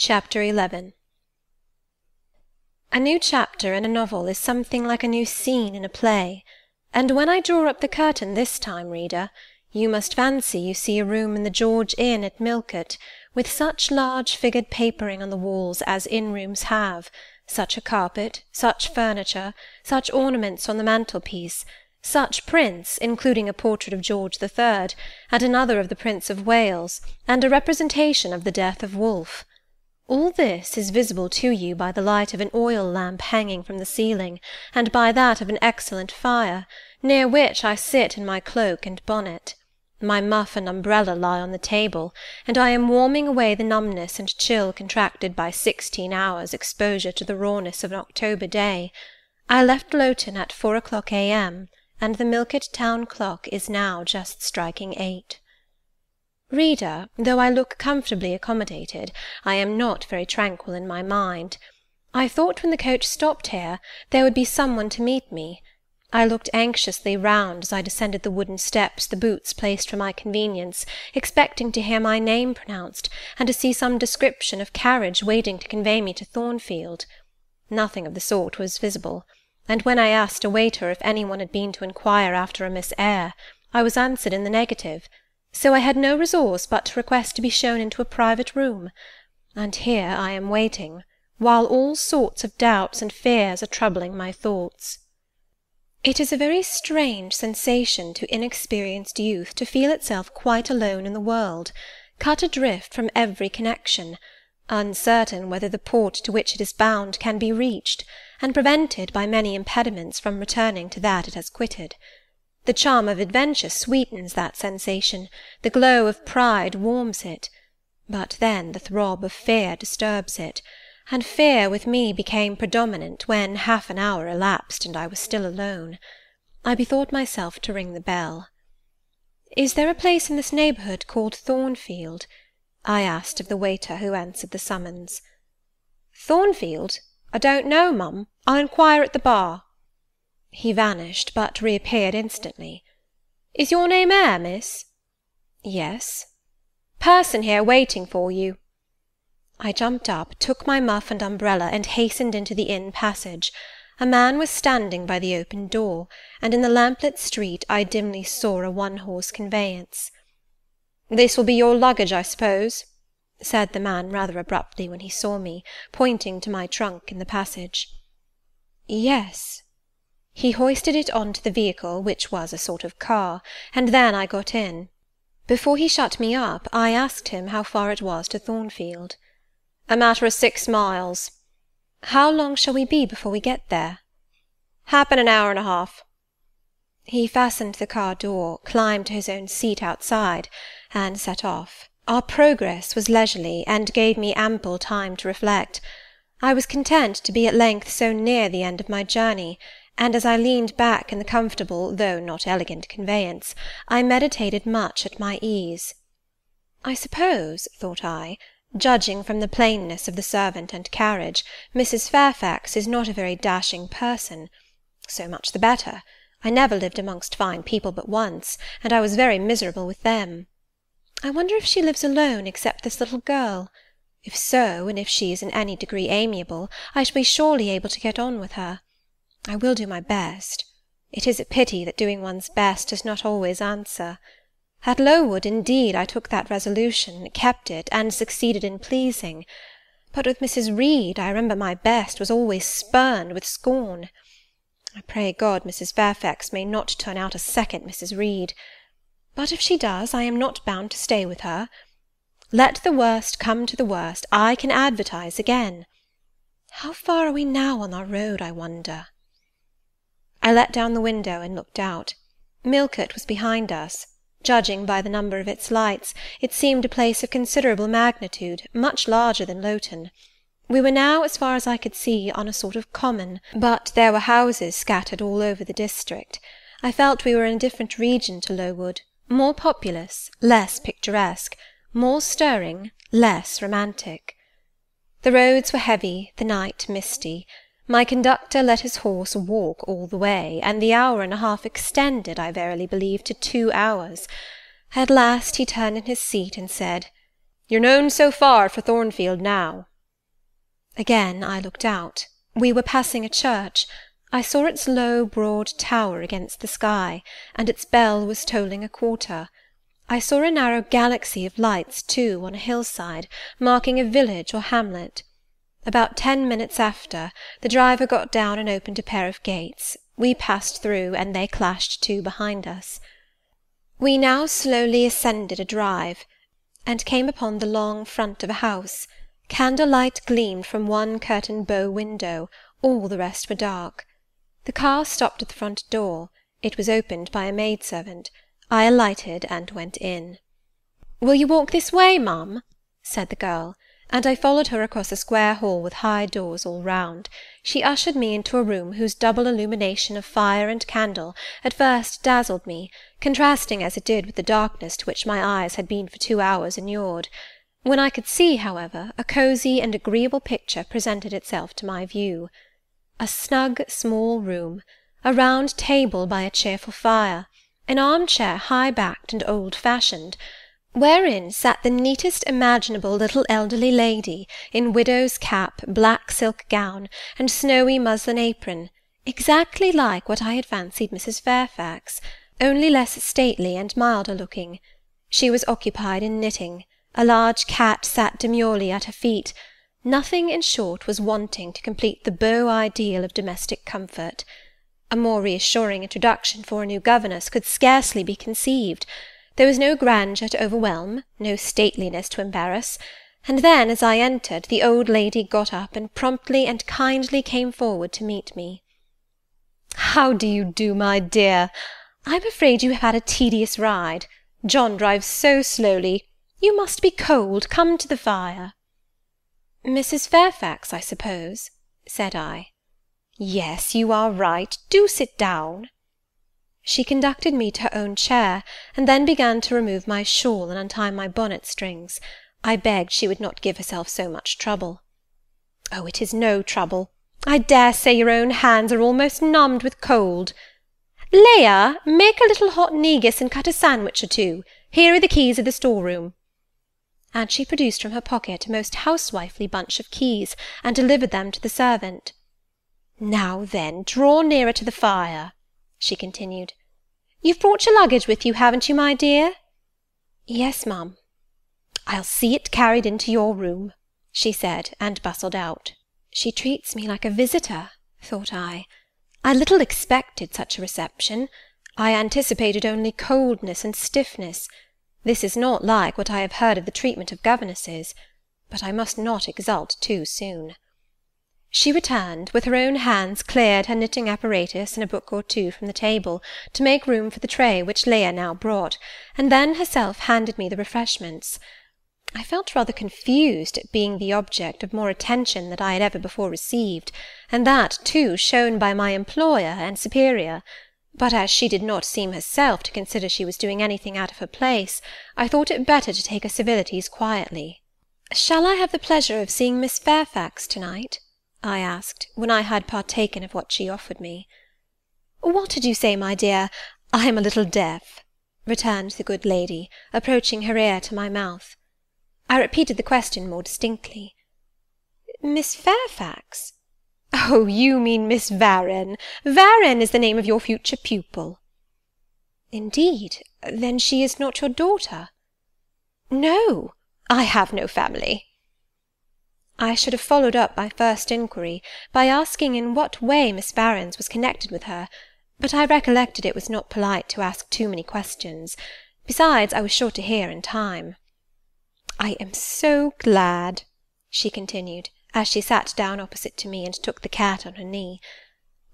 Chapter 11. A new chapter in a novel is something like a new scene in a play, and when I draw up the curtain this time, reader, you must fancy you see a room in the George Inn at Millcote, with such large figured papering on the walls as inn-rooms have, such a carpet, such furniture, such ornaments on the mantelpiece, such prints, including a portrait of George III, and another of the Prince of Wales, and a representation of the death of Wolfe. All this is visible to you by the light of an oil lamp hanging from the ceiling, and by that of an excellent fire, near which I sit in my cloak and bonnet. My muff and umbrella lie on the table, and I am warming away the numbness and chill contracted by 16 hours' exposure to the rawness of an October day. I left Lowton at 4 o'clock a.m., and the Millcote town clock is now just striking 8. Reader, though I look comfortably accommodated, I am not very tranquil in my mind. I thought when the coach stopped here, there would be some one to meet me. I looked anxiously round as I descended the wooden steps the boots placed for my convenience, expecting to hear my name pronounced, and to see some description of carriage waiting to convey me to Thornfield. Nothing of the sort was visible, and when I asked a waiter if any one had been to inquire after a Miss Eyre, I was answered in the negative, so I had no resource but to request to be shown into a private room, and here I am waiting, while all sorts of doubts and fears are troubling my thoughts. It is a very strange sensation to inexperienced youth to feel itself quite alone in the world, cut adrift from every connection, uncertain whether the port to which it is bound can be reached, and prevented by many impediments from returning to that it has quitted. The charm of adventure sweetens that sensation, the glow of pride warms it, but then the throb of fear disturbs it, and fear with me became predominant when half an hour elapsed and I was still alone. I bethought myself to ring the bell. "Is there a place in this neighbourhood called Thornfield?" I asked of the waiter who answered the summons. "Thornfield? I don't know, mum. I'll inquire at the bar." He vanished, but reappeared instantly. "Is your name Eyre, miss?" "Yes." "Person here waiting for you." I jumped up, took my muff and umbrella, and hastened into the inn passage. A man was standing by the open door, and in the lamplit street I dimly saw a one-horse conveyance. "This will be your luggage, I suppose?" said the man rather abruptly when he saw me, pointing to my trunk in the passage. "Yes." He hoisted it on to the vehicle, which was a sort of car, and then I got in. Before he shut me up, I asked him how far it was to Thornfield. "A matter of 6 miles." "How long shall we be before we get there?" "Happen an hour and a half." He fastened the car door, climbed to his own seat outside, and set off. Our progress was leisurely, and gave me ample time to reflect. I was content to be at length so near the end of my journey, and as I leaned back in the comfortable, though not elegant conveyance, I meditated much at my ease. I suppose, thought I, judging from the plainness of the servant and carriage, Mrs. Fairfax is not a very dashing person. So much the better. I never lived amongst fine people but once, and I was very miserable with them. I wonder if she lives alone except this little girl. If so, and if she is in any degree amiable, I shall be surely able to get on with her. I will do my best. It is a pity that doing one's best does not always answer. At Lowood, indeed, I took that resolution, kept it, and succeeded in pleasing. But with Mrs. Reed, I remember my best was always spurned with scorn. I pray God Mrs. Fairfax may not turn out a second Mrs. Reed. But if she does, I am not bound to stay with her. Let the worst come to the worst, I can advertise again. How far are we now on our road, I wonder? I let down the window and looked out. Millcote was behind us. Judging by the number of its lights, it seemed a place of considerable magnitude, much larger than Lowton. We were now, as far as I could see, on a sort of common, but there were houses scattered all over the district. I felt we were in a different region to Lowood, more populous, less picturesque, more stirring, less romantic. The roads were heavy, the night misty. My conductor let his horse walk all the way, and the hour and a half extended, I verily believe, to 2 hours. At last he turned in his seat and said, "You're known so far for Thornfield now. Again I looked out. We were passing a church. I saw its low, broad tower against the sky, and its bell was tolling a quarter. I saw a narrow galaxy of lights, too, on a hillside, marking a village or hamlet. About 10 minutes after, the driver got down and opened a pair of gates. We passed through, and they clashed to behind us. We now slowly ascended a drive, and came upon the long front of a house. Candlelight gleamed from one curtained bow window, all the rest were dark. The car stopped at the front door. It was opened by a maid-servant. I alighted and went in. "Will you walk this way, ma'am?" said the girl, and I followed her across a square hall with high doors all round. She ushered me into a room whose double illumination of fire and candle at first dazzled me, contrasting as it did with the darkness to which my eyes had been for 2 hours inured. When I could see, however, a cosy and agreeable picture presented itself to my view. A snug, small room, a round table by a cheerful fire, an arm-chair high-backed and old-fashioned, wherein sat the neatest imaginable little elderly lady, in widow's cap, black silk gown, and snowy muslin apron, exactly like what I had fancied Mrs. Fairfax, only less stately and milder-looking. She was occupied in knitting. A large cat sat demurely at her feet. Nothing, in short, was wanting to complete the beau ideal of domestic comfort. A more reassuring introduction for a new governess could scarcely be conceived. There was no grandeur to overwhelm, no stateliness to embarrass, and then, as I entered, the old lady got up and promptly and kindly came forward to meet me. "How do you do, my dear? I'm afraid you have had a tedious ride. John drives so slowly. You must be cold. Come to the fire." "Mrs. Fairfax, I suppose?" said I. "Yes, you are right. Do sit down." She conducted me to her own chair, and then began to remove my shawl and untie my bonnet strings. I begged she would not give herself so much trouble. "Oh, it is no trouble. I dare say your own hands are almost numbed with cold. Leah, make a little hot negus and cut a sandwich or two. Here are the keys of the store-room." And she produced from her pocket a most housewifely bunch of keys, and delivered them to the servant. "Now then, draw nearer to the fire," she continued. "You've brought your luggage with you, haven't you, my dear?" "Yes, ma'am." "I'll see it carried into your room," she said, and bustled out. She treats me like a visitor, thought I. I little expected such a reception. I anticipated only coldness and stiffness. This is not like what I have heard of the treatment of governesses, but I must not exult too soon. She returned, with her own hands cleared her knitting apparatus and a book or two from the table, to make room for the tray which Leah now brought, and then herself handed me the refreshments. I felt rather confused at being the object of more attention than I had ever before received, and that, too, shown by my employer and superior. But as she did not seem herself to consider she was doing anything out of her place, I thought it better to take her civilities quietly. "Shall I have the pleasure of seeing Miss Fairfax to-night?" I asked, when I had partaken of what she offered me. "What did you say, my dear? I am a little deaf," returned the good lady, approaching her ear to my mouth. I repeated the question more distinctly. "Miss Fairfax? Oh, you mean Miss Varenne. Varenne is the name of your future pupil." "Indeed? Then she is not your daughter?" "No, I have no family." I should have followed up my first inquiry by asking in what way Miss Varens was connected with her, but I recollected it was not polite to ask too many questions. Besides, I was sure to hear in time. "I am so glad," she continued, as she sat down opposite to me and took the cat on her knee.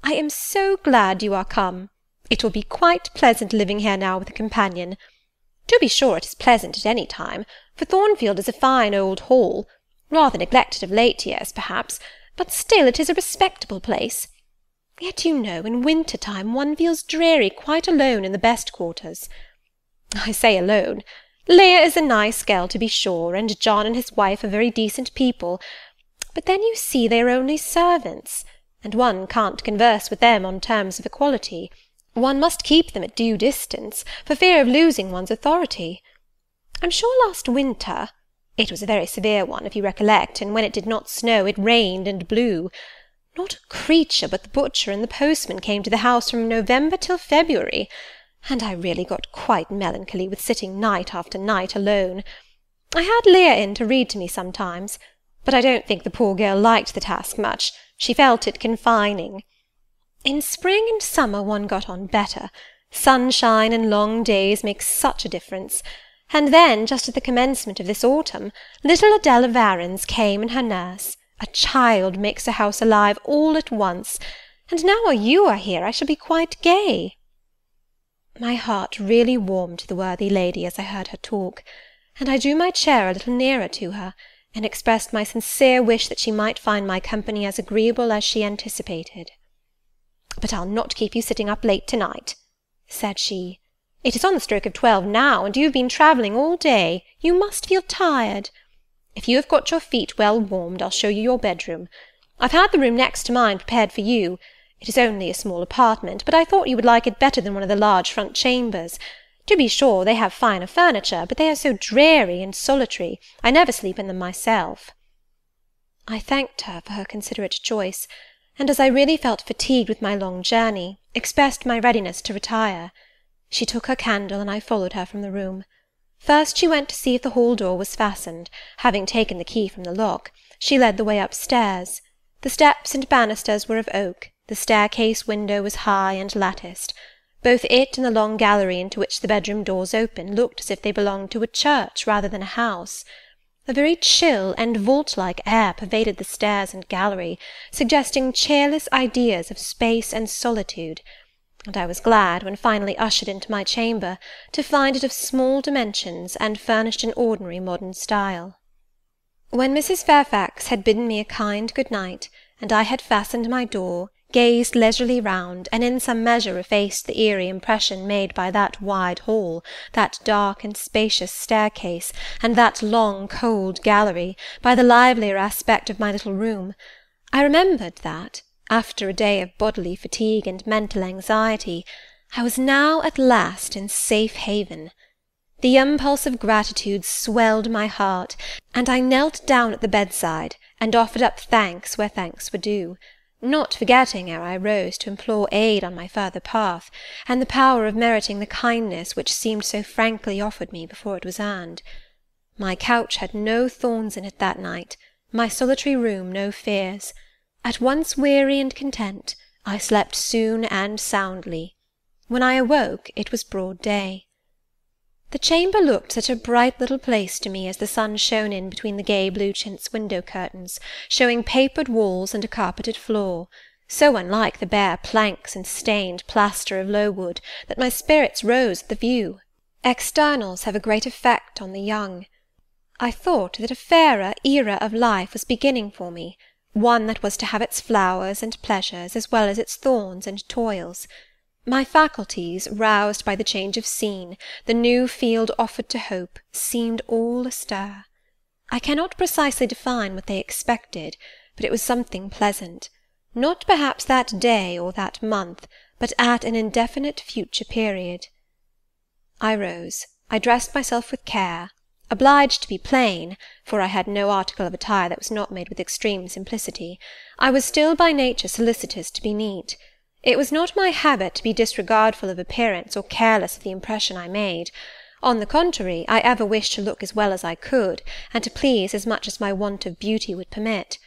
"I am so glad you are come. It will be quite pleasant living here now with a companion. To be sure it is pleasant at any time, for Thornfield is a fine old hall, rather neglected of late years, perhaps, but still it is a respectable place. Yet, you know, in winter-time one feels dreary quite alone in the best quarters. I say alone. Leah is a nice girl, to be sure, and John and his wife are very decent people, but then you see they are only servants, and one can't converse with them on terms of equality. One must keep them at due distance, for fear of losing one's authority. I'm sure last winter, It was a very severe one, if you recollect, and when it did not snow, it rained and blew. Not a creature but the butcher and the postman came to the house from November till February, and I really got quite melancholy with sitting night after night alone. I had Leah in to read to me sometimes, but I don't think the poor girl liked the task much. She felt it confining. In spring and summer one got on better. Sunshine and long days make such a difference. And then, just at the commencement of this autumn, little Adela Varens came and her nurse. A child makes a house alive all at once, and now you are here I shall be quite gay. My heart really warmed to the worthy lady as I heard her talk, and I drew my chair a little nearer to her, and expressed my sincere wish that she might find my company as agreeable as she anticipated. "But I'll not keep you sitting up late to-night," said she. "It is on the stroke of 12 now, and you have been travelling all day. You must feel tired. If you have got your feet well warmed, I'll show you your bedroom. I've had the room next to mine prepared for you. It is only a small apartment, but I thought you would like it better than one of the large front chambers. To be sure, they have finer furniture, but they are so dreary and solitary, I never sleep in them myself." I thanked her for her considerate choice, and as I really felt fatigued with my long journey, expressed my readiness to retire. She took her candle, and I followed her from the room. First she went to see if the hall door was fastened. Having taken the key from the lock, she led the way upstairs. The steps and banisters were of oak, the staircase window was high and latticed. Both it and the long gallery into which the bedroom doors open looked as if they belonged to a church rather than a house. A very chill and vault-like air pervaded the stairs and gallery, suggesting cheerless ideas of space and solitude, and I was glad, when finally ushered into my chamber, to find it of small dimensions and furnished in ordinary modern style. When Mrs. Fairfax had bidden me a kind good night, and I had fastened my door, gazed leisurely round, and in some measure effaced the eerie impression made by that wide hall, that dark and spacious staircase, and that long cold gallery, by the livelier aspect of my little room, I remembered that, after a day of bodily fatigue and mental anxiety, I was now at last in safe haven. The impulse of gratitude swelled my heart, and I knelt down at the bedside, and offered up thanks where thanks were due, not forgetting ere I rose to implore aid on my further path, and the power of meriting the kindness which seemed so frankly offered me before it was earned. My couch had no thorns in it that night, my solitary room no fears. At once weary and content, I slept soon and soundly. When I awoke, it was broad day. The chamber looked such a bright little place to me as the sun shone in between the gay blue chintz window curtains, showing papered walls and a carpeted floor, so unlike the bare planks and stained plaster of Lowood, that my spirits rose at the view. Externals have a great effect on the young. I thought that a fairer era of life was beginning for me, one that was to have its flowers and pleasures as well as its thorns and toils. My faculties, roused by the change of scene, the new field offered to hope, seemed all astir. I cannot precisely define what they expected, but it was something pleasant, not perhaps that day or that month, but at an indefinite future period. I rose. I dressed myself with care, obliged to be plain, for I had no article of attire that was not made with extreme simplicity. I was still by nature solicitous to be neat. It was not my habit to be disregardful of appearance or careless of the impression I made. On the contrary, I ever wished to look as well as I could, and to please as much as my want of beauty would permit.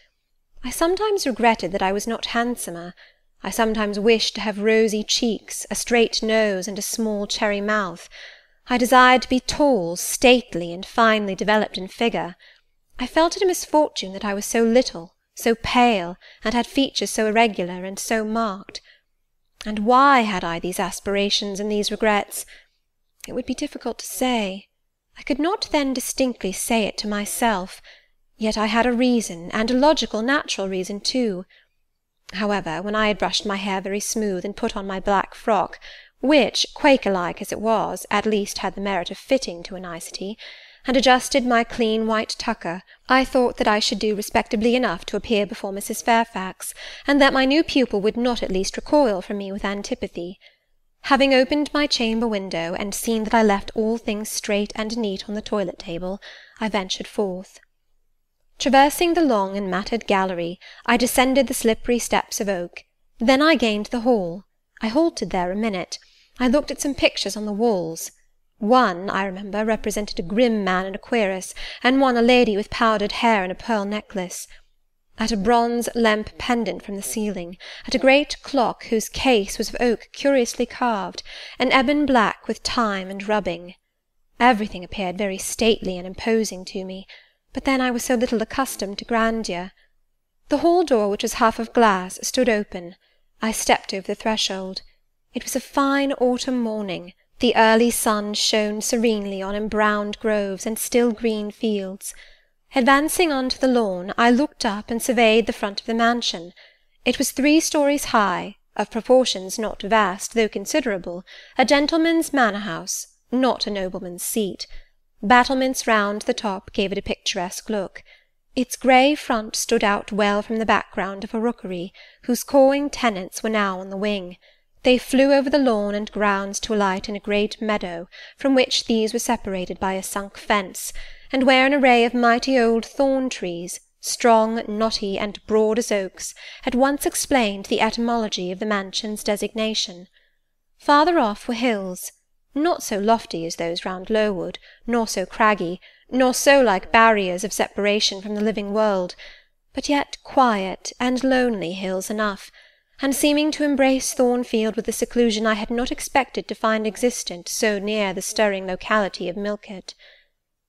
I sometimes regretted that I was not handsomer. I sometimes wished to have rosy cheeks, a straight nose, and a small cherry mouth. I desired to be tall, stately, and finely developed in figure. I felt it a misfortune that I was so little, so pale, and had features so irregular and so marked. And why had I these aspirations and these regrets? It would be difficult to say. I could not then distinctly say it to myself, yet I had a reason, and a logical, natural reason too. However, when I had brushed my hair very smooth, and put on my black frock, which, Quaker-like as it was, at least had the merit of fitting to a nicety, and adjusted my clean white tucker, I thought that I should do respectably enough to appear before Mrs. Fairfax, and that my new pupil would not at least recoil from me with antipathy. Having opened my chamber window, and seen that I left all things straight and neat on the toilet table, I ventured forth. Traversing the long and matted gallery, I descended the slippery steps of oak. Then I gained the hall. I halted there a minute. I looked at some pictures on the walls. One, I remember, represented a grim man in a cuirass, and one a lady with powdered hair and a pearl necklace. At a bronze lamp pendant from the ceiling, at a great clock whose case was of oak curiously carved, and ebon black with time and rubbing. Everything appeared very stately and imposing to me, but then I was so little accustomed to grandeur. The hall door, which was half of glass, stood open. I stepped over the threshold. It was a fine autumn morning. The early sun shone serenely on embrowned groves and still green fields. Advancing on to the lawn, I looked up and surveyed the front of the mansion. It was 3 stories high, of proportions not vast, though considerable, a gentleman's manor-house, not a nobleman's seat. Battlements round the top gave it a picturesque look. Its grey front stood out well from the background of a rookery, whose cawing tenants were now on the wing. They flew over the lawn and grounds to alight in a great meadow, from which these were separated by a sunk fence, and where an array of mighty old thorn-trees, strong, knotty, and broad as oaks, at once explained the etymology of the mansion's designation. Farther off were hills, not so lofty as those round Lowood, nor so craggy, nor so like barriers of separation from the living world, but yet quiet and lonely hills enough, and seeming to embrace Thornfield with a seclusion I had not expected to find existent so near the stirring locality of Millcote.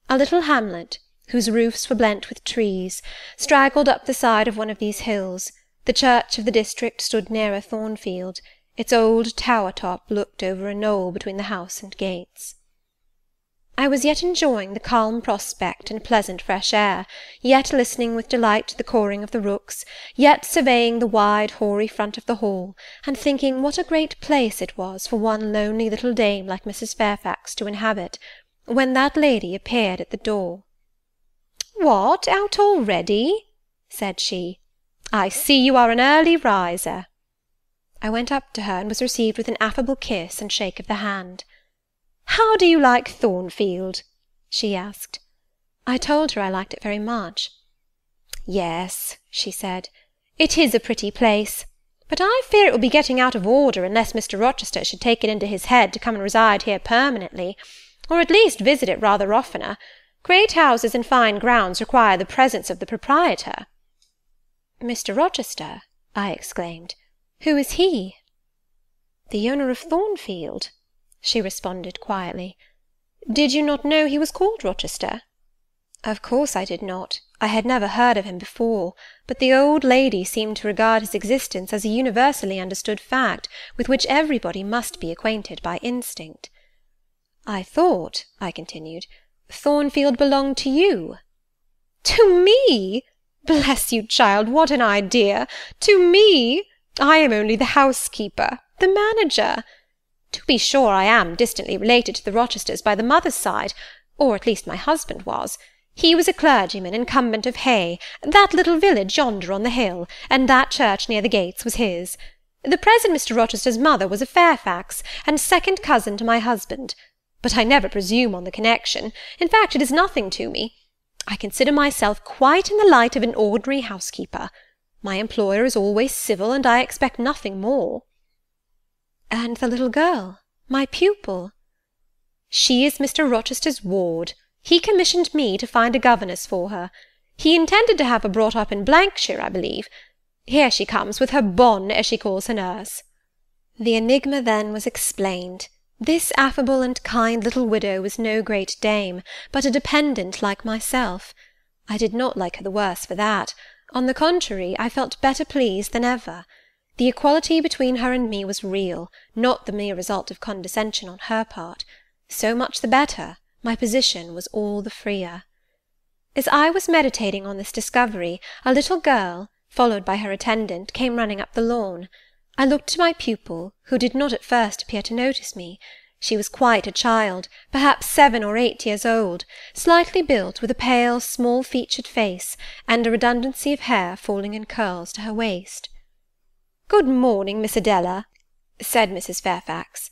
A little hamlet, whose roofs were blent with trees, straggled up the side of one of these hills. The church of the district stood nearer Thornfield. Its old tower-top looked over a knoll between the house and gates. I was yet enjoying the calm prospect and pleasant fresh air, yet listening with delight to the cawing of the rooks, yet surveying the wide hoary front of the hall, and thinking what a great place it was for one lonely little dame like Mrs. Fairfax to inhabit, when that lady appeared at the door. "What, out already?" said she. "I see you are an early riser." I went up to her, and was received with an affable kiss and shake of the hand. "How do you like Thornfield?" she asked. I told her I liked it very much. "Yes," she said, "it is a pretty place, but I fear it will be getting out of order unless Mr. Rochester should take it into his head to come and reside here permanently, or at least visit it rather oftener. Great houses and fine grounds require the presence of the proprietor." "Mr. Rochester?" I exclaimed. "Who is he?" "The owner of Thornfield," she responded quietly. "Did you not know he was called Rochester?" Of course I did not. I had never heard of him before, but the old lady seemed to regard his existence as a universally understood fact, with which everybody must be acquainted by instinct. "I thought," I continued, "Thornfield belonged to you." "To me? Bless you, child, what an idea! To me! I am only the housekeeper, the manager. To be sure, I am distantly related to the Rochesters by the mother's side, or at least my husband was. He was a clergyman, incumbent of Hay, that little village yonder on the hill, and that church near the gates was his. The present Mr. Rochester's mother was a Fairfax, and second cousin to my husband. But I never presume on the connection. In fact, it is nothing to me. I consider myself quite in the light of an ordinary housekeeper. My employer is always civil, and I expect nothing more." "And the little girl, my pupil?" "She is Mr. Rochester's ward. He commissioned me to find a governess for her. He intended to have her brought up in Blankshire, I believe. Here she comes, with her bonne, as she calls her nurse." The enigma then was explained. This affable and kind little widow was no great dame, but a dependent like myself. I did not like her the worse for that. On the contrary, I felt better pleased than ever. The equality between her and me was real, not the mere result of condescension on her part. So much the better, my position was all the freer. As I was meditating on this discovery, a little girl, followed by her attendant, came running up the lawn. I looked at my pupil, who did not at first appear to notice me. She was quite a child, perhaps 7 or 8 years old, slightly built, with a pale, small-featured face, and a redundancy of hair falling in curls to her waist. "Good morning, Miss Adela," said Mrs. Fairfax.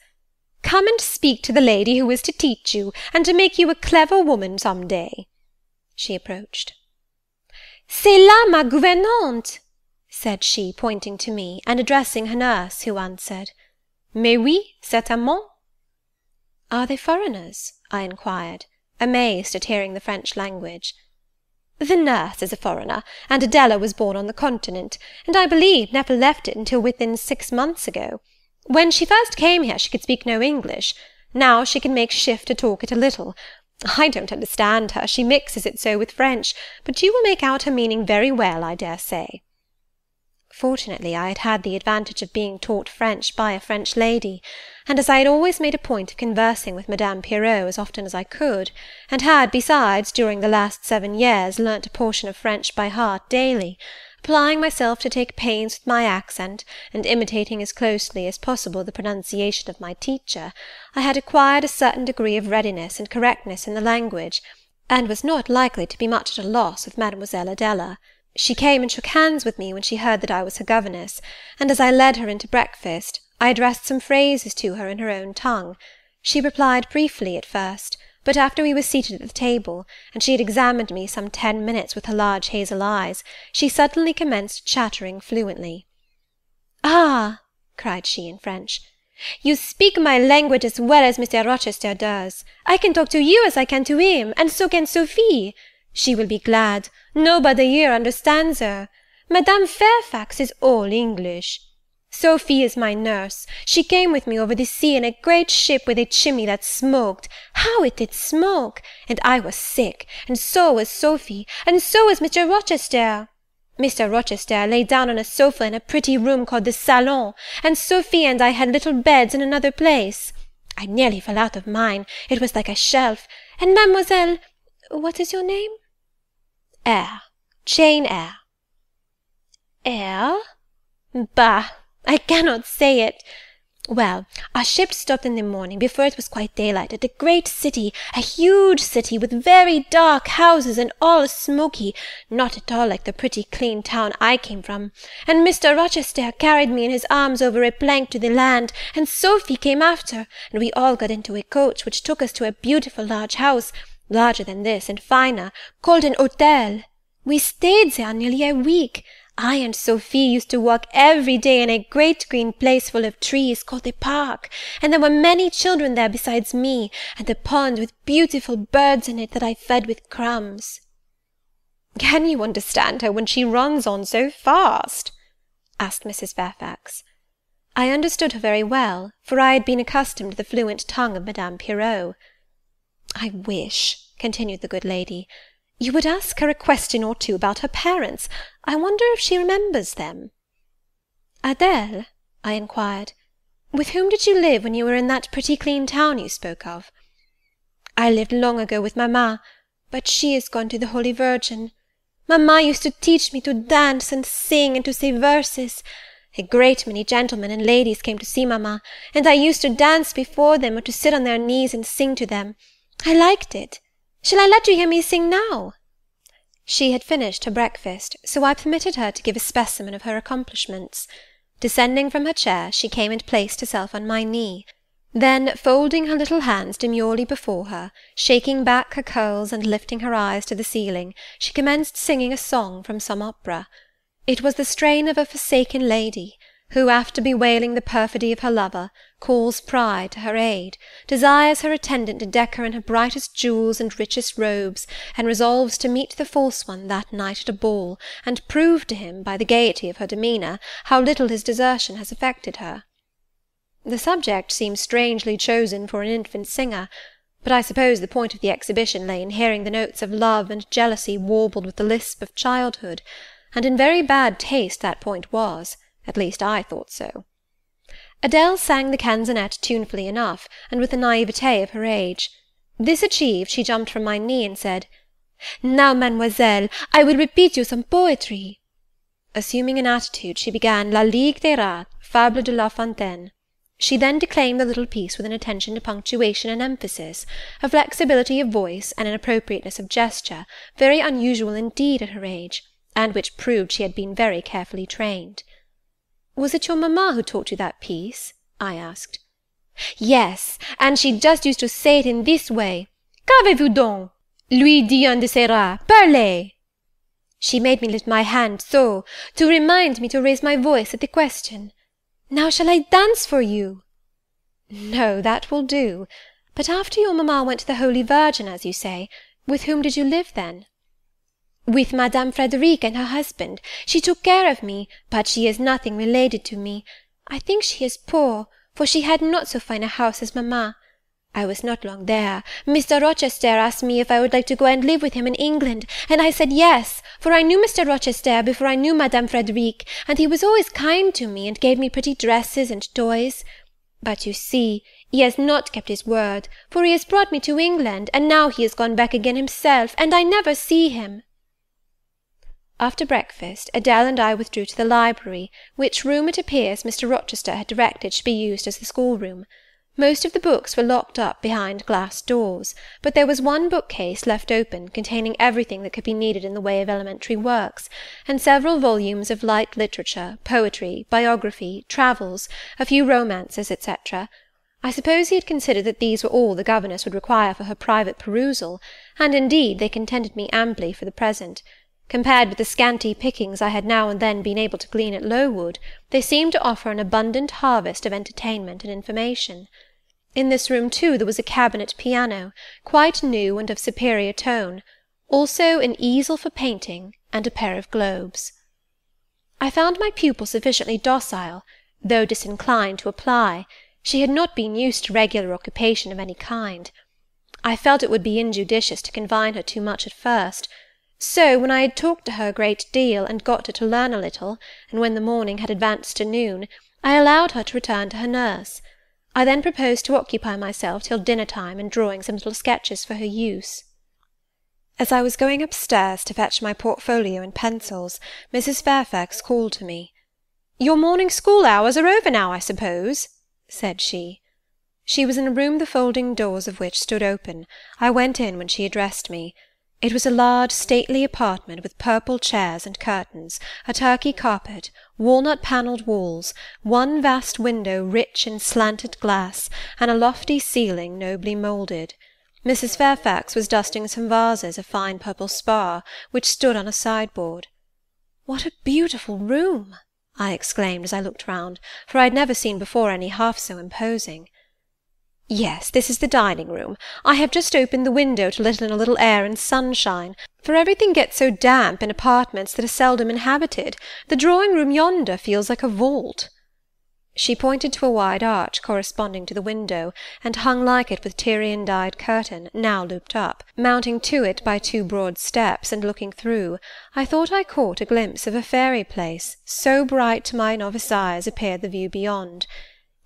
Come and speak to the lady who is to teach you, and to make you a clever woman some day." She approached. "C'est là ma gouvernante," said she, pointing to me, and addressing her nurse, who answered, "Mais oui, certainement." "Are they foreigners?" I inquired, amazed at hearing the French language. "The nurse is a foreigner, and Adela was born on the continent, and I believe never left it until within 6 months ago. When she first came here she could speak no English. Now she can make shift to talk it a little. I don't understand her, she mixes it so with French, but you will make out her meaning very well, I dare say." Fortunately, I had had the advantage of being taught French by a French lady, and as I had always made a point of conversing with Madame Pirot as often as I could, and had, besides, during the last 7 years, learnt a portion of French by heart daily, applying myself to take pains with my accent, and imitating as closely as possible the pronunciation of my teacher, I had acquired a certain degree of readiness and correctness in the language, and was not likely to be much at a loss with Mademoiselle Adela. She came and shook hands with me when she heard that I was her governess, and as I led her into breakfast, I addressed some phrases to her in her own tongue. She replied briefly at first, but after we were seated at the table, and she had examined me some 10 minutes with her large hazel eyes, she suddenly commenced chattering fluently. "Ah," cried she in French, "you speak my language as well as Mr. Rochester does. I can talk to you as I can to him, and so can Sophie. She will be glad. Nobody here understands her. Madame Fairfax is all English. Sophie is my nurse. She came with me over the sea in a great ship with a chimney that smoked. How it did smoke! And I was sick, and so was Sophie, and so was Mr. Rochester. Mr. Rochester lay down on a sofa in a pretty room called the salon, and Sophie and I had little beds in another place. I nearly fell out of mine. It was like a shelf. And Mademoiselle, what is your name?" "Eyre. Jane Eyre." "Eyre? Bah! I cannot say it. Well, our ship stopped in the morning, before it was quite daylight, at a great city, a huge city, with very dark houses, and all smoky, not at all like the pretty clean town I came from, and Mr. Rochester carried me in his arms over a plank to the land, and Sophie came after, and we all got into a coach, which took us to a beautiful large house, larger than this, and finer, called an hotel. We stayed there nearly a week. I and Sophie used to walk every day in a great green place full of trees, called the park, and there were many children there besides me, and a pond with beautiful birds in it that I fed with crumbs." "Can you understand her when she runs on so fast?" asked Mrs. Fairfax. I understood her very well, for I had been accustomed to the fluent tongue of Madame Pirot. "I wish," continued the good lady, "you would ask her a question or two about her parents. I wonder if she remembers them." "Adele," I inquired, "with whom did you live when you were in that pretty clean town you spoke of?" "I lived long ago with mamma, but she is gone to the Holy Virgin. Mamma used to teach me to dance and sing and to say verses. A great many gentlemen and ladies came to see mamma, and I used to dance before them or to sit on their knees and sing to them. I liked it. Shall I let you hear me sing now?" She had finished her breakfast, so I permitted her to give a specimen of her accomplishments. Descending from her chair, she came and placed herself on my knee. Then, folding her little hands demurely before her, shaking back her curls and lifting her eyes to the ceiling, she commenced singing a song from some opera. It was the strain of a forsaken lady, who, after bewailing the perfidy of her lover, calls pride to her aid, desires her attendant to deck her in her brightest jewels and richest robes, and resolves to meet the false one that night at a ball, and prove to him, by the gaiety of her demeanour, how little his desertion has affected her. The subject seems strangely chosen for an infant singer, but I suppose the point of the exhibition lay in hearing the notes of love and jealousy warbled with the lisp of childhood, and in very bad taste that point was. At least I thought so. Adele sang the canzonette tunefully enough, and with the naivete of her age. This achieved, she jumped from my knee and said, "Now, mademoiselle, I will repeat you some poetry." Assuming an attitude, she began La Ligue des Rats, Fable de La Fontaine. She then declaimed the little piece with an attention to punctuation and emphasis, a flexibility of voice, and an appropriateness of gesture, very unusual indeed at her age, and which proved she had been very carefully trained. "Was it your mamma who taught you that piece?" I asked. Yes, and she just used to say it in this way. Qu'avez-vous donc? Lui dit un de ses rats. Parlez! She made me lift my hand so, to remind me to raise my voice at the question. Now shall I dance for you? No, that will do. But after your mamma went to the Holy Virgin, as you say, with whom did you live then? With Madame Frederic and her husband. She took care of me, but she is nothing related to me. I think she is poor, for she had not so fine a house as mamma. I was not long there. Mr. Rochester asked me if I would like to go and live with him in England, and I said yes, for I knew Mr. Rochester before I knew Madame Frederic, and he was always kind to me, and gave me pretty dresses and toys. But you see, he has not kept his word, for he has brought me to England, and now he has gone back again himself, and I never see him. After breakfast, Adele and I withdrew to the library, which room it appears Mr. Rochester had directed should be used as the schoolroom. Most of the books were locked up behind glass doors, but there was one bookcase left open, containing everything that could be needed in the way of elementary works, and several volumes of light literature, poetry, biography, travels, a few romances, etc. I suppose he had considered that these were all the governess would require for her private perusal, and indeed they contented me amply for the present. Compared with the scanty pickings I had now and then been able to glean at Lowood, they seemed to offer an abundant harvest of entertainment and information. In this room, too, there was a cabinet piano, quite new and of superior tone, also an easel for painting, and a pair of globes. I found my pupil sufficiently docile, though disinclined to apply. She had not been used to regular occupation of any kind. I felt it would be injudicious to confine her too much at first. So, when I had talked to her a great deal, and got her to learn a little, and when the morning had advanced to noon, I allowed her to return to her nurse. I then proposed to occupy myself till dinner-time in drawing some little sketches for her use. As I was going upstairs to fetch my portfolio and pencils, Mrs. Fairfax called to me. "Your morning school hours are over now, I suppose?" said she. She was in a room the folding doors of which stood open. I went in when she addressed me. It was a large, stately apartment with purple chairs and curtains, a Turkey carpet, walnut-panelled walls, one vast window rich in slanted glass, and a lofty ceiling nobly moulded. Mrs. Fairfax was dusting some vases of fine purple spar, which stood on a sideboard. "What a beautiful room!" I exclaimed as I looked round, for I had never seen before any half so imposing. "Yes, this is the dining-room. I have just opened the window to let in a little air and sunshine, for everything gets so damp in apartments that are seldom inhabited. The drawing-room yonder feels like a vault." She pointed to a wide arch corresponding to the window, and hung like it with Tyrian-dyed curtain, now looped up. Mounting to it by two broad steps, and looking through, I thought I caught a glimpse of a fairy place, so bright to my novice eyes appeared the view beyond.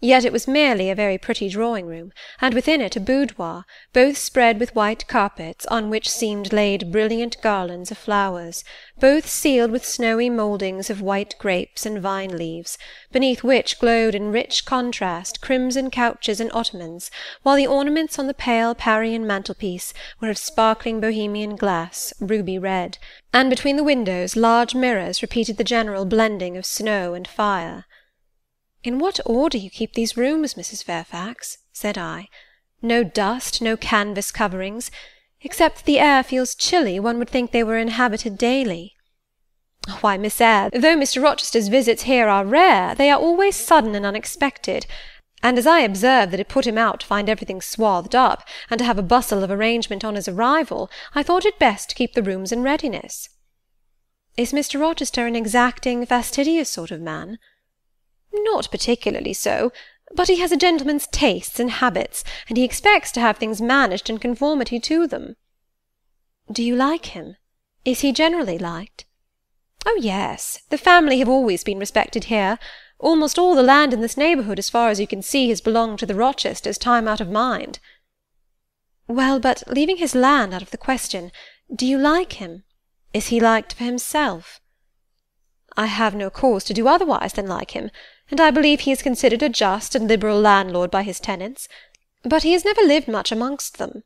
Yet it was merely a very pretty drawing-room, and within it a boudoir, both spread with white carpets, on which seemed laid brilliant garlands of flowers, both sealed with snowy mouldings of white grapes and vine-leaves, beneath which glowed in rich contrast crimson couches and ottomans, while the ornaments on the pale Parian mantelpiece were of sparkling Bohemian glass, ruby-red, and between the windows large mirrors repeated the general blending of snow and fire. "In what order you keep these rooms, Mrs. Fairfax," said I. "No dust, no canvas coverings. Except that the air feels chilly, one would think they were inhabited daily." "Why, Miss Eyre, though Mr. Rochester's visits here are rare, they are always sudden and unexpected, and as I observed that it put him out to find everything swathed up, and to have a bustle of arrangement on his arrival, I thought it best to keep the rooms in readiness." "Is Mr. Rochester an exacting, fastidious sort of man?" "Not particularly so, but he has a gentleman's tastes and habits, and he expects to have things managed in conformity to them." "Do you like him? Is he generally liked?" "Oh, yes. The family have always been respected here. Almost all the land in this neighbourhood, as far as you can see, has belonged to the Rochesters time out of mind." "Well, but leaving his land out of the question, do you like him? Is he liked for himself?" "I have no cause to do otherwise than like him, and I believe he is considered a just and liberal landlord by his tenants, but he has never lived much amongst them."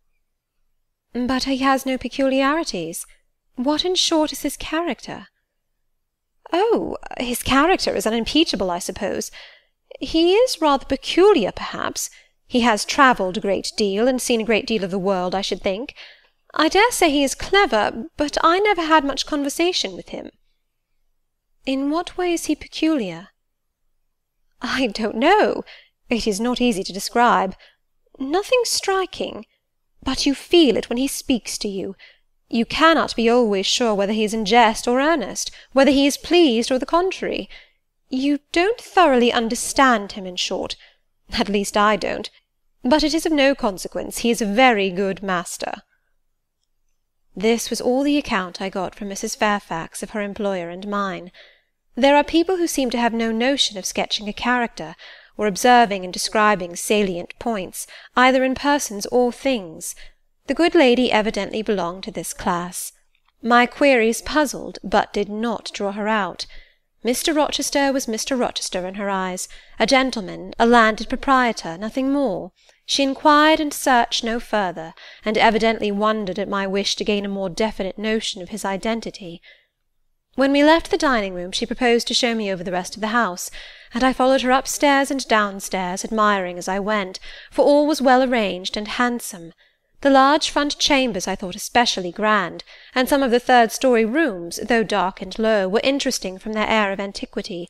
"But he has no peculiarities. What, in short, is his character?" "Oh, his character is unimpeachable, I suppose. He is rather peculiar, perhaps. He has travelled a great deal, and seen a great deal of the world, I should think. I dare say he is clever, but I never had much conversation with him." "In what way is he peculiar?" "I don't know. It is not easy to describe. Nothing striking. But you feel it when he speaks to you. You cannot be always sure whether he is in jest or earnest, whether he is pleased or the contrary. You don't thoroughly understand him, in short. At least I don't. But it is of no consequence. He is a very good master." This was all the account I got from Mrs. Fairfax of her employer and mine. There are people who seem to have no notion of sketching a character, or observing and describing salient points, either in persons or things. The good lady evidently belonged to this class. My queries puzzled, but did not draw her out. Mr. Rochester was Mr. Rochester in her eyes, a gentleman, a landed proprietor, nothing more. She inquired and searched no further, and evidently wondered at my wish to gain a more definite notion of his identity. When we left the dining-room, she proposed to show me over the rest of the house, and I followed her upstairs and downstairs, admiring as I went, for all was well arranged and handsome. The large front chambers I thought especially grand, and some of the third-story rooms, though dark and low, were interesting from their air of antiquity.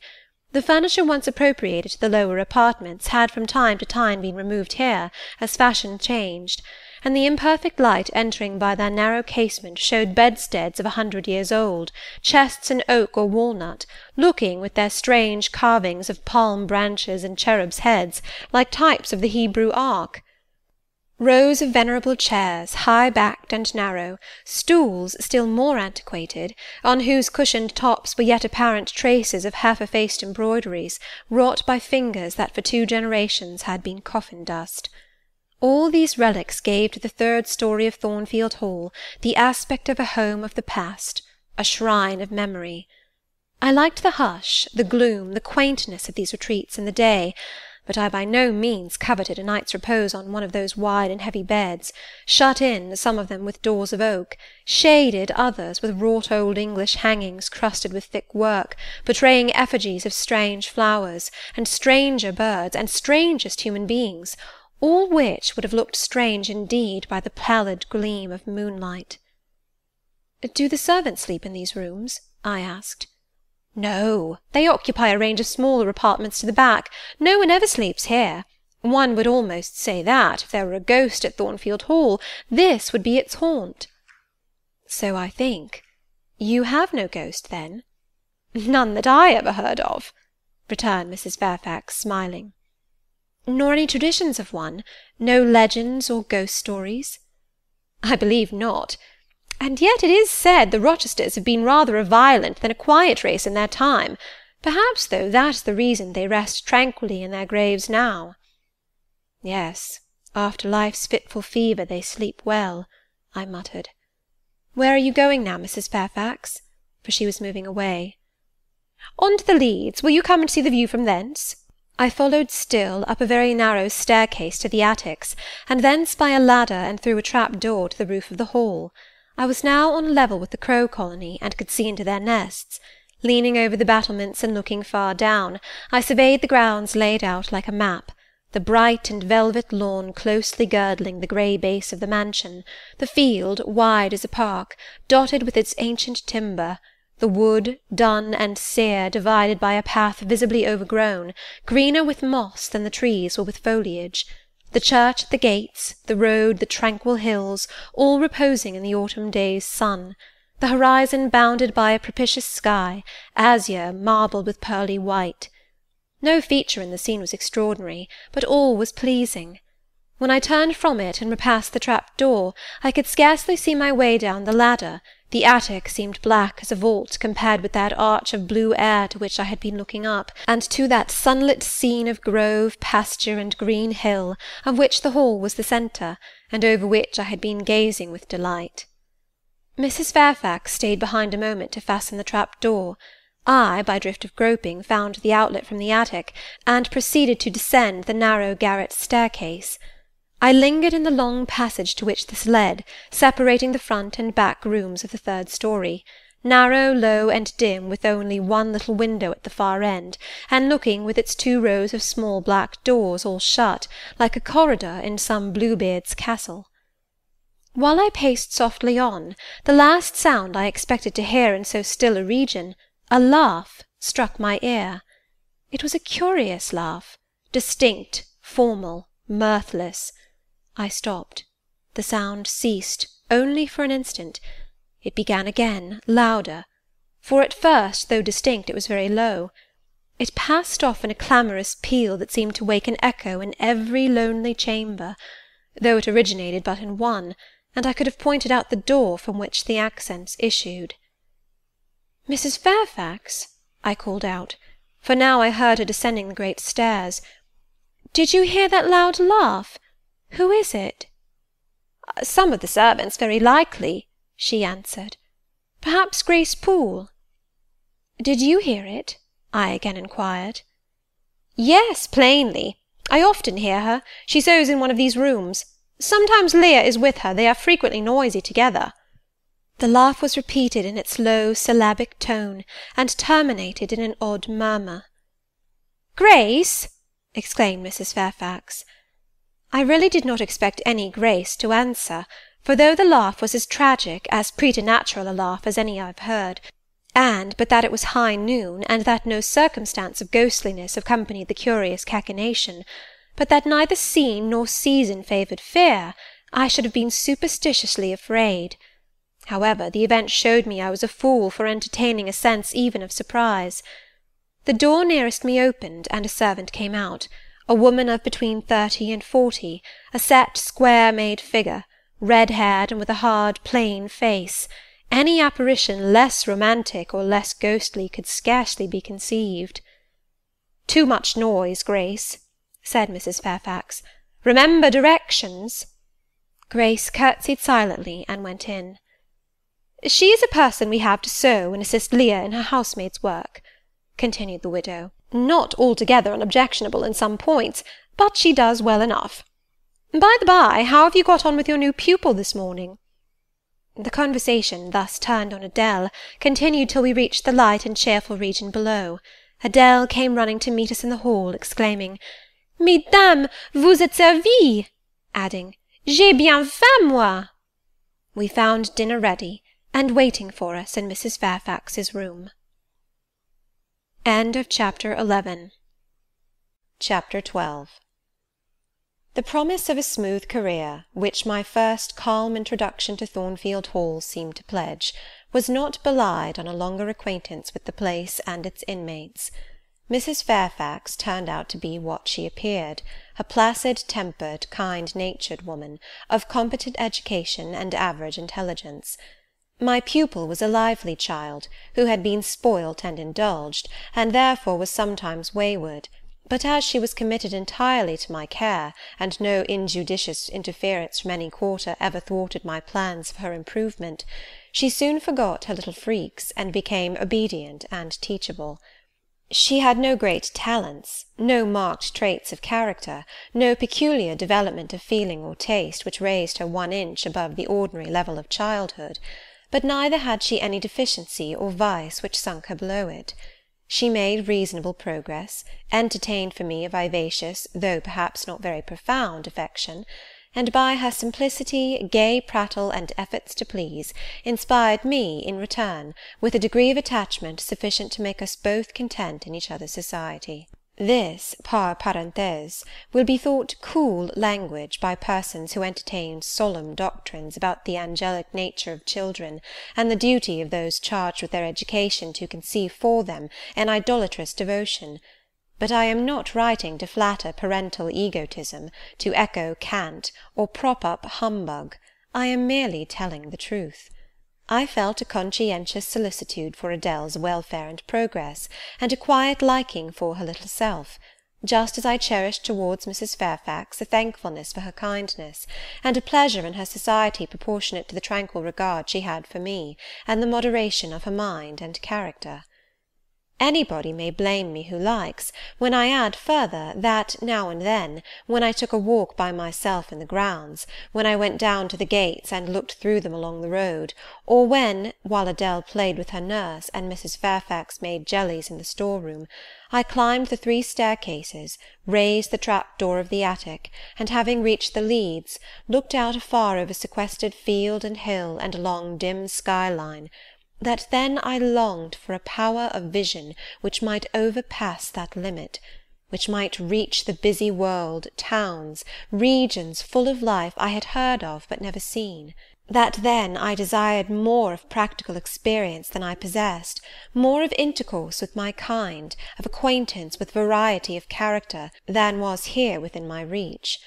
The furniture once appropriated to the lower apartments had from time to time been removed here, as fashion changed, and the imperfect light entering by their narrow casement showed bedsteads of 100 years old, chests in oak or walnut, looking, with their strange carvings of palm branches and cherubs' heads, like types of the Hebrew ark. Rows of venerable chairs, high-backed and narrow, stools still more antiquated, on whose cushioned tops were yet apparent traces of half-effaced embroideries, wrought by fingers that for 2 generations had been coffin-dust. All these relics gave to the third story of Thornfield Hall the aspect of a home of the past, a shrine of memory. I liked the hush, the gloom, the quaintness of these retreats in the day, but I by no means coveted a night's repose on one of those wide and heavy beds, shut in, some of them with doors of oak, shaded others with wrought old English hangings crusted with thick work, betraying effigies of strange flowers, and stranger birds, and strangest human beings, all which would have looked strange indeed by the pallid gleam of moonlight. "Do the servants sleep in these rooms?" I asked. "No, they occupy a range of smaller apartments to the back. No one ever sleeps here. One would almost say that, if there were a ghost at Thornfield Hall, this would be its haunt." "So I think. You have no ghost, then?" "None that I ever heard of," returned Mrs. Fairfax, smiling. "Nor any traditions of one? No legends or ghost stories?" "I believe not. And yet it is said the Rochesters have been rather a violent than a quiet race in their time. Perhaps, though, that's the reason they rest tranquilly in their graves now." "Yes, after life's fitful fever they sleep well," I muttered. "Where are you going now, Mrs. Fairfax?" For she was moving away. "On to the Leads. Will you come and see the view from thence?" I followed still, up a very narrow staircase to the attics, and thence by a ladder and through a trap-door to the roof of the hall. I was now on a level with the crow colony, and could see into their nests. Leaning over the battlements and looking far down, I surveyed the grounds laid out like a map, the bright and velvet lawn closely girdling the grey base of the mansion, the field, wide as a park, dotted with its ancient timber, the wood, dun and sere, divided by a path visibly overgrown, greener with moss than the trees or with foliage, the church at the gates, the road, the tranquil hills, all reposing in the autumn day's sun, the horizon bounded by a propitious sky, azure, marbled with pearly white. No feature in the scene was extraordinary, but all was pleasing. When I turned from it and repassed the trap-door, I could scarcely see my way down the ladder. The attic seemed black as a vault compared with that arch of blue air to which I had been looking up, and to that sunlit scene of grove, pasture, and green hill, of which the hall was the centre, and over which I had been gazing with delight. Mrs. Fairfax stayed behind a moment to fasten the trap-door. I, by drift of groping, found the outlet from the attic, and proceeded to descend the narrow garret staircase. I lingered in the long passage to which this led, separating the front and back rooms of the third story. narrow, low, and dim, with only one little window at the far end, and looking, with its 2 rows of small black doors all shut, like a corridor in some Bluebeard's castle. While I paced softly on, the last sound I expected to hear in so still a region, a laugh, struck my ear. It was a curious laugh, distinct, formal, mirthless. I stopped. The sound ceased, only for an instant. It began again, louder, for at first, though distinct, it was very low. It passed off in a clamorous peal that seemed to wake an echo in every lonely chamber, though it originated but in one, and I could have pointed out the door from which the accents issued. "Mrs. Fairfax," I called out, for now I heard her descending the great stairs, "did you hear that loud laugh? Who is it?" "Some of the servants, very likely," she answered. "Perhaps Grace Poole." "Did you hear it?" I again inquired. "Yes, plainly. I often hear her. She sews in one of these rooms. Sometimes Leah is with her. They are frequently noisy together." The laugh was repeated in its low syllabic tone, and terminated in an odd murmur. "Grace!" exclaimed Mrs. Fairfax. I really did not expect any Grace to answer, for though the laugh was as tragic, as preternatural a laugh as any I have heard, and but that it was high noon, and that no circumstance of ghostliness accompanied the curious cachinnation, but that neither scene nor season favoured fear, I should have been superstitiously afraid. However, the event showed me I was a fool for entertaining a sense even of surprise. The door nearest me opened, and a servant came out, a woman of between 30 and 40, a set, square-made figure, red-haired, and with a hard, plain face. Any apparition less romantic or less ghostly could scarcely be conceived. "Too much noise, Grace," said Mrs. Fairfax. "Remember directions." Grace curtsied silently and went in. "She is a person we have to sew and assist Leah in her housemaid's work," continued the widow. "Not altogether unobjectionable in some points, but she does well enough. By the by, how have you got on with your new pupil this morning?" The conversation, thus turned on Adèle, continued till we reached the light and cheerful region below. Adèle came running to meet us in the hall, exclaiming, "Mesdames, vous êtes servies!" adding, "J'ai bien faim, moi!" We found dinner ready, and waiting for us in Mrs. Fairfax's room. Chapter 12. The promise of a smooth career, which my first calm introduction to Thornfield Hall seemed to pledge, was not belied on a longer acquaintance with the place and its inmates. Mrs. Fairfax turned out to be what she appeared, a placid-tempered, kind-natured woman, of competent education and average intelligence. My pupil was a lively child, who had been spoilt and indulged, and therefore was sometimes wayward, but as she was committed entirely to my care, and no injudicious interference from any quarter ever thwarted my plans for her improvement, she soon forgot her little freaks, and became obedient and teachable. She had no great talents, no marked traits of character, no peculiar development of feeling or taste which raised her 1 inch above the ordinary level of childhood, but neither had she any deficiency or vice which sunk her below it. She made reasonable progress, entertained for me a vivacious, though perhaps not very profound, affection, and by her simplicity, gay prattle, and efforts to please, inspired me, in return, with a degree of attachment sufficient to make us both content in each other's society. This, par parenthèse, will be thought cool language by persons who entertain solemn doctrines about the angelic nature of children, and the duty of those charged with their education to conceive for them an idolatrous devotion. But I am not writing to flatter parental egotism, to echo cant, or prop up humbug. I am merely telling the truth. I felt a conscientious solicitude for Adèle's welfare and progress, and a quiet liking for her little self, just as I cherished towards Mrs. Fairfax a thankfulness for her kindness, and a pleasure in her society proportionate to the tranquil regard she had for me, and the moderation of her mind and character. Anybody may blame me who likes, when I add further, that now and then, when I took a walk by myself in the grounds, when I went down to the gates and looked through them along the road, or when, while Adele played with her nurse, and Mrs. Fairfax made jellies in the store-room, I climbed the 3 staircases, raised the trap-door of the attic, and having reached the leads, looked out afar over sequestered field and hill and along dim sky-line, that then I longed for a power of vision which might overpass that limit, which might reach the busy world, towns, regions full of life I had heard of but never seen, that then I desired more of practical experience than I possessed, more of intercourse with my kind, of acquaintance with variety of character, than was here within my reach.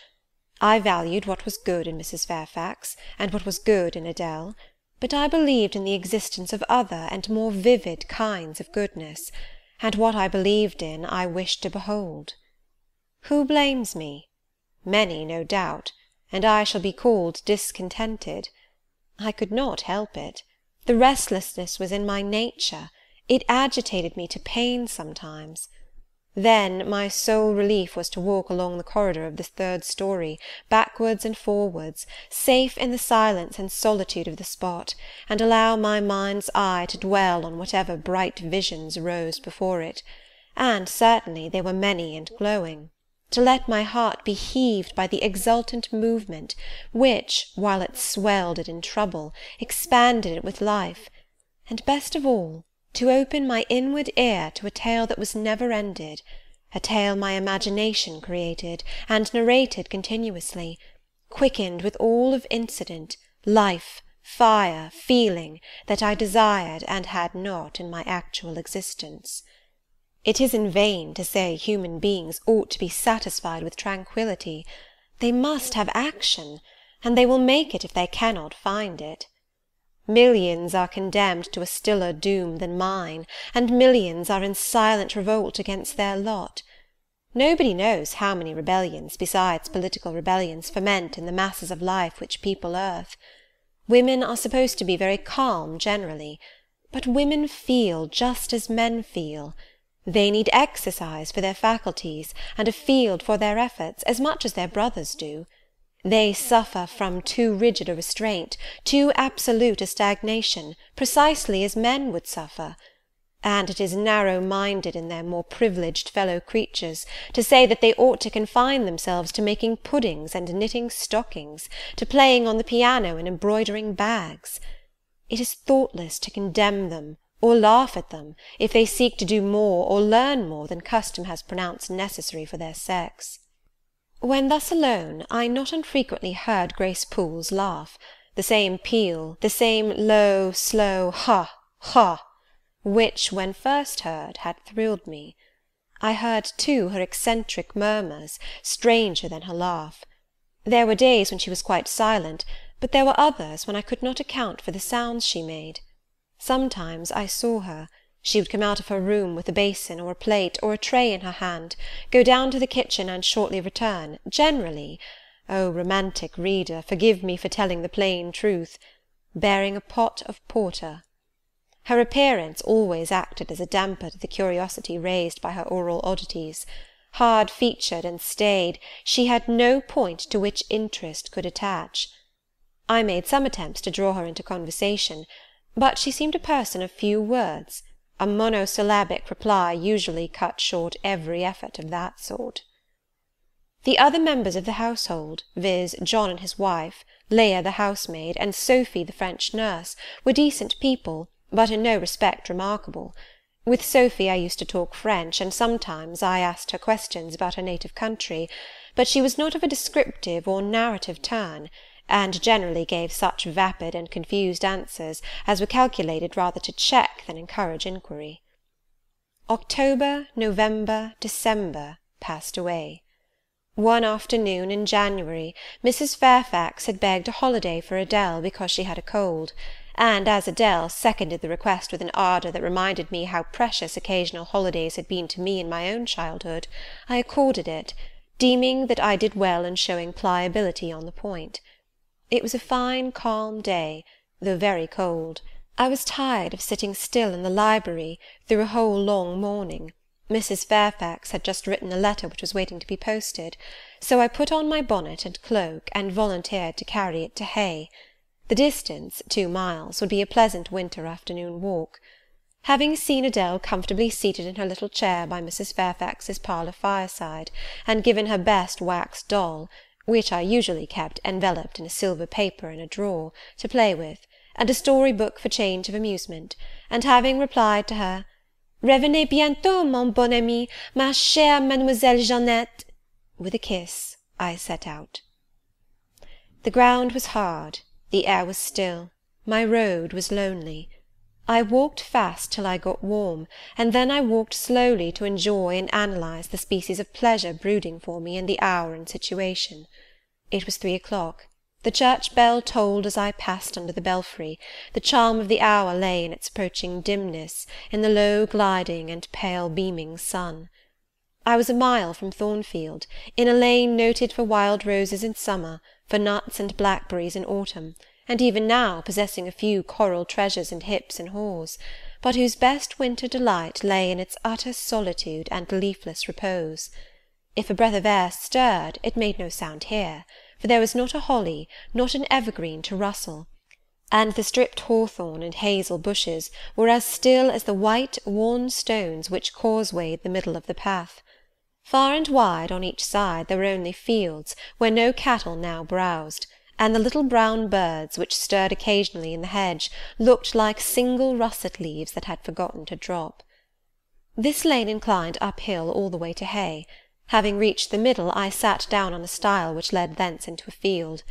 I valued what was good in Mrs. Fairfax, and what was good in Adele, but I believed in the existence of other and more vivid kinds of goodness, and what I believed in I wished to behold. Who blames me? Many, no doubt, and I shall be called discontented. I could not help it. The restlessness was in my nature. It agitated me to pain sometimes. Then my sole relief was to walk along the corridor of the 3rd story, backwards and forwards, safe in the silence and solitude of the spot, and allow my mind's eye to dwell on whatever bright visions rose before it, and certainly they were many and glowing, to let my heart be heaved by the exultant movement, which, while it swelled it in trouble, expanded it with life, and best of all, to open my inward ear to a tale that was never ended, a tale my imagination created, and narrated continuously, quickened with all of incident, life, fire, feeling, that I desired and had not in my actual existence. It is in vain to say human beings ought to be satisfied with tranquillity. They must have action, and they will make it if they cannot find it. Millions are condemned to a stiller doom than mine, and millions are in silent revolt against their lot. Nobody knows how many rebellions, besides political rebellions, ferment in the masses of life which people earth. Women are supposed to be very calm generally, but women feel just as men feel. They need exercise for their faculties, and a field for their efforts, as much as their brothers do. They suffer from too rigid a restraint, too absolute a stagnation, precisely as men would suffer, and it is narrow-minded in their more privileged fellow-creatures to say that they ought to confine themselves to making puddings and knitting stockings, to playing on the piano and embroidering bags. It is thoughtless to condemn them, or laugh at them, if they seek to do more or learn more than custom has pronounced necessary for their sex. When thus alone, I not unfrequently heard Grace Poole's laugh, the same peal, the same low, slow ha, ha, which, when first heard, had thrilled me. I heard, too, her eccentric murmurs, stranger than her laugh. There were days when she was quite silent, but there were others when I could not account for the sounds she made. Sometimes I saw her. She would come out of her room with a basin or a plate or a tray in her hand, go down to the kitchen and shortly return, generally, oh, romantic reader, forgive me for telling the plain truth, bearing a pot of porter. Her appearance always acted as a damper to the curiosity raised by her oral oddities. Hard-featured and staid, she had no point to which interest could attach. I made some attempts to draw her into conversation, but she seemed a person of few words. A monosyllabic reply usually cut short every effort of that sort. The other members of the household, viz., John and his wife, Leah the housemaid, and Sophie the French nurse, were decent people, but in no respect remarkable. With Sophie I used to talk French, and sometimes I asked her questions about her native country, but she was not of a descriptive or narrative turn, and generally gave such vapid and confused answers as were calculated rather to check than encourage inquiry. October, November, December passed away. One afternoon in January, Mrs. Fairfax had begged a holiday for Adele because she had a cold, and as Adele seconded the request with an ardour that reminded me how precious occasional holidays had been to me in my own childhood, I accorded it, deeming that I did well in showing pliability on the point. It was a fine calm day, though very cold, I was tired of sitting still in the library through a whole long morning. Mrs. Fairfax had just written a letter which was waiting to be posted, so I put on my bonnet and cloak, and volunteered to carry it to Hay. The distance, 2 miles, would be a pleasant winter afternoon walk. Having seen Adele comfortably seated in her little chair by Mrs. Fairfax's parlour fireside, and given her best wax doll, which I usually kept enveloped in a silver paper in a drawer, to play with, and a story-book for change of amusement, and having replied to her, "Revenez bientôt, mon bon ami, ma chère Mademoiselle Jeannette," with a kiss, I set out. The ground was hard, the air was still, my road was lonely. I walked fast till I got warm, and then I walked slowly to enjoy and analyse the species of pleasure brooding for me in the hour and situation. It was 3 o'clock. The church bell tolled as I passed under the belfry. The charm of the hour lay in its approaching dimness, in the low gliding and pale beaming sun. I was a mile from Thornfield, in a lane noted for wild roses in summer, for nuts and blackberries in autumn, and even now possessing a few coral treasures and hips and haws, but whose best winter delight lay in its utter solitude and leafless repose. If a breath of air stirred, it made no sound here, for there was not a holly, not an evergreen to rustle, and the stripped hawthorn and hazel bushes were as still as the white, worn stones which causewayed the middle of the path. Far and wide on each side there were only fields, where no cattle now browsed, and the little brown birds, which stirred occasionally in the hedge, looked like single russet leaves that had forgotten to drop. This lane inclined uphill all the way to Hay. Having reached the middle, I sat down on a stile which led thence into a field.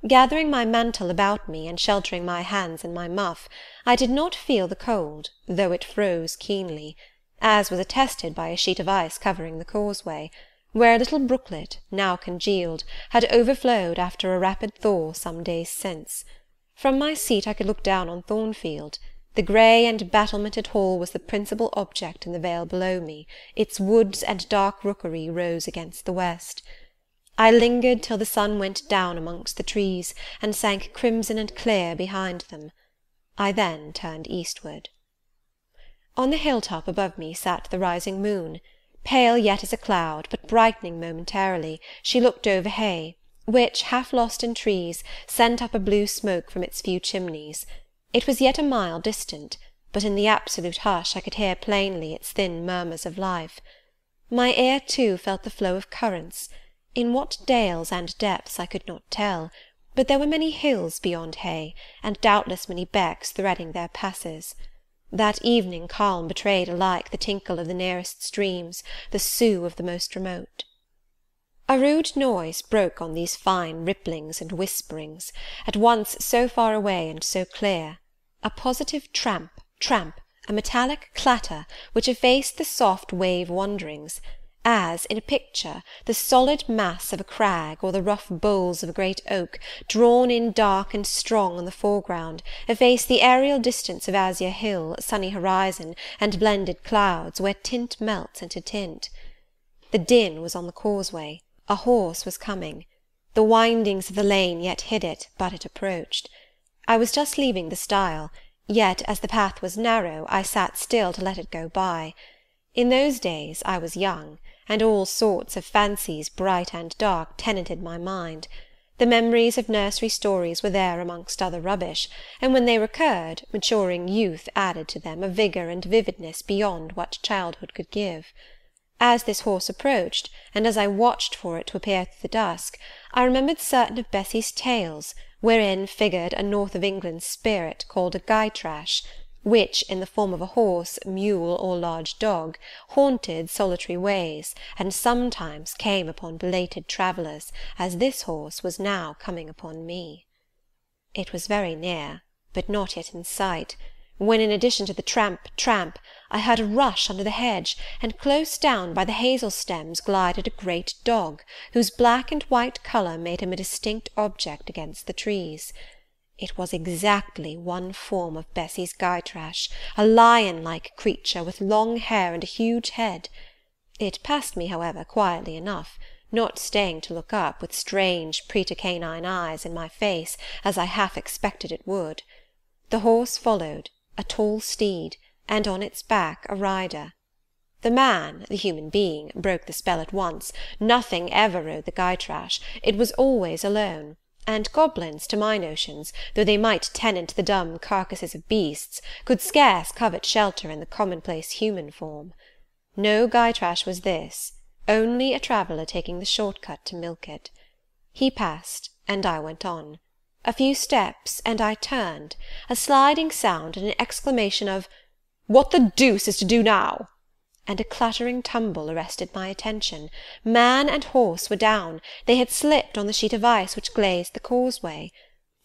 Gathering my mantle about me, and sheltering my hands in my muff, I did not feel the cold, though it froze keenly, as was attested by a sheet of ice covering the causeway, where a little brooklet, now congealed, had overflowed after a rapid thaw some days since. From my seat I could look down on Thornfield. The grey and battlemented hall was the principal object in the vale below me, its woods and dark rookery rose against the west. I lingered till the sun went down amongst the trees, and sank crimson and clear behind them. I then turned eastward. On the hill-top above me sat the rising moon. Pale yet as a cloud, but brightening momentarily, she looked over Hay, which, half lost in trees, sent up a blue smoke from its few chimneys. It was yet a mile distant, but in the absolute hush I could hear plainly its thin murmurs of life. My ear, too, felt the flow of currents. In what dales and depths I could not tell, but there were many hills beyond Hay, and doubtless many becks threading their passes. That evening calm betrayed alike the tinkle of the nearest streams, the sough of the most remote. A rude noise broke on these fine ripplings and whisperings, at once so far away and so clear, a positive tramp, tramp, a metallic clatter, which effaced the soft wave wanderings, as, in a picture, the solid mass of a crag, or the rough boles of a great oak, drawn in dark and strong on the foreground, efface the aerial distance of azure hill, sunny horizon, and blended clouds, where tint melts into tint. The din was on the causeway. A horse was coming. The windings of the lane yet hid it, but it approached. I was just leaving the stile, yet, as the path was narrow, I sat still to let it go by. In those days I was young, and all sorts of fancies, bright and dark, tenanted my mind. The memories of nursery stories were there amongst other rubbish, and when they recurred, maturing youth added to them a vigour and vividness beyond what childhood could give. As this horse approached, and as I watched for it to appear through the dusk, I remembered certain of Bessy's tales, wherein figured a north of England spirit called a Gytrash, which, in the form of a horse, mule, or large dog, haunted solitary ways, and sometimes came upon belated travellers, as this horse was now coming upon me. It was very near, but not yet in sight, when, in addition to the tramp, tramp, I heard a rush under the hedge, and close down by the hazel stems glided a great dog, whose black and white colour made him a distinct object against the trees. It was exactly one form of Bessy's Gytrash, a lion-like creature, with long hair and a huge head. It passed me, however, quietly enough, not staying to look up, with strange pretercanine eyes in my face, as I half expected it would. The horse followed, a tall steed, and on its back a rider. The man, the human being, broke the spell at once. Nothing ever rode the Gytrash. It was always alone, and goblins, to my notions, though they might tenant the dumb carcasses of beasts, could scarce covet shelter in the commonplace human form. No Gytrash was this, only a traveller taking the short cut to Milket. He passed, and I went on. A few steps, and I turned. A sliding sound, and an exclamation of "What the deuce is to do now?" and a clattering tumble arrested my attention. Man and horse were down. They had slipped on the sheet of ice which glazed the causeway.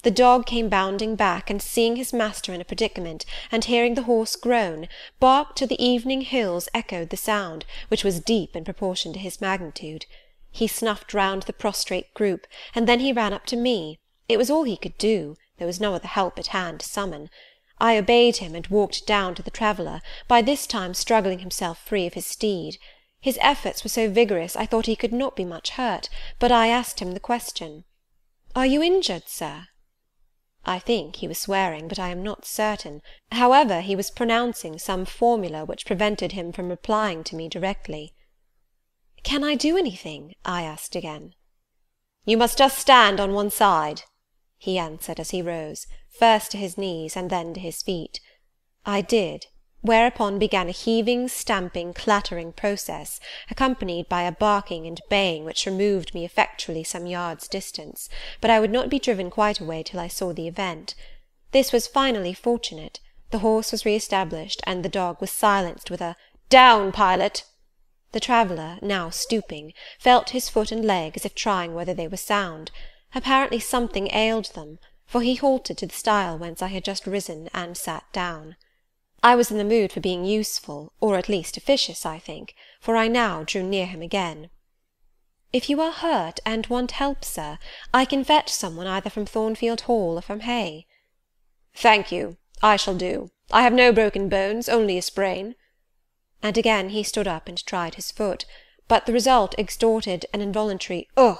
The dog came bounding back, and seeing his master in a predicament, and hearing the horse groan, barked till the evening hills echoed the sound, which was deep in proportion to his magnitude. He snuffed round the prostrate group, and then he ran up to me. It was all he could do. There was no other help at hand to summon. I obeyed him, and walked down to the traveller, by this time struggling himself free of his steed. His efforts were so vigorous I thought he could not be much hurt, but I asked him the question. "Are you injured, sir?" I think he was swearing, but I am not certain. However, he was pronouncing some formula which prevented him from replying to me directly. "Can I do anything?" I asked again. "You must just stand on one side," he answered as he rose, first to his knees and then to his feet. I did, whereupon began a heaving, stamping, clattering process, accompanied by a barking and baying which removed me effectually some yards' distance, but I would not be driven quite away till I saw the event. This was finally fortunate. The horse was re-established, and the dog was silenced with a "Down, Pilot!" The traveller, now stooping, felt his foot and leg as if trying whether they were sound. Apparently something ailed them, for he halted to the stile whence I had just risen, and sat down. I was in the mood for being useful, or at least officious, I think, for I now drew near him again. "If you are hurt, and want help, sir, I can fetch someone either from Thornfield Hall or from Hay." "Thank you, I shall do. I have no broken bones, only a sprain." And again he stood up and tried his foot, but the result extorted an involuntary "Ugh!"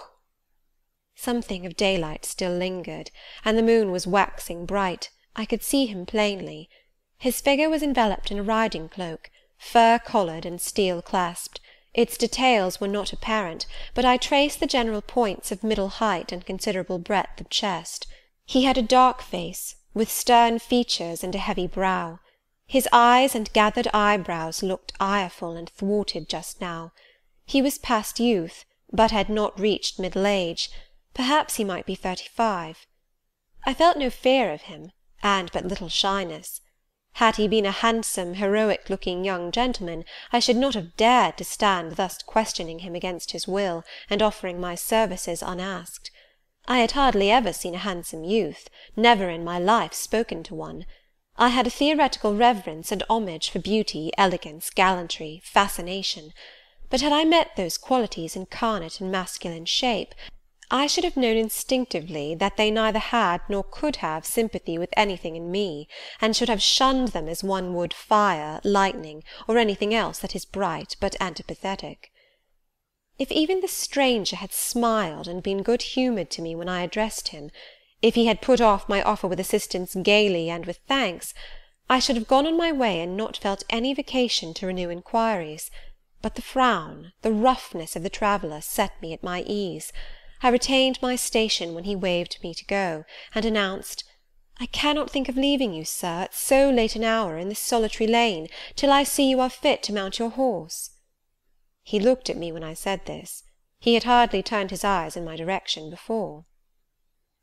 Something of daylight still lingered, and the moon was waxing bright. I could see him plainly. His figure was enveloped in a riding cloak, fur-collared and steel-clasped. Its details were not apparent, but I traced the general points of middle height and considerable breadth of chest. He had a dark face, with stern features and a heavy brow. His eyes and gathered eyebrows looked ireful and thwarted just now. He was past youth, but had not reached middle age. Perhaps he might be 35. I felt no fear of him, and but little shyness. Had he been a handsome, heroic-looking young gentleman, I should not have dared to stand thus questioning him against his will, and offering my services unasked. I had hardly ever seen a handsome youth, never in my life spoken to one. I had a theoretical reverence and homage for beauty, elegance, gallantry, fascination. But had I met those qualities incarnate in masculine shape, I should have known instinctively that they neither had nor could have sympathy with anything in me, and should have shunned them as one would fire, lightning, or anything else that is bright but antipathetic. If even the stranger had smiled and been good-humoured to me when I addressed him, if he had put off my offer with assistance gaily and with thanks, I should have gone on my way and not felt any vocation to renew inquiries. But the frown, the roughness of the traveller set me at my ease. I retained my station when he waved me to go, and announced, "I cannot think of leaving you, sir, at so late an hour, in this solitary lane, till I see you are fit to mount your horse." He looked at me when I said this. He had hardly turned his eyes in my direction before.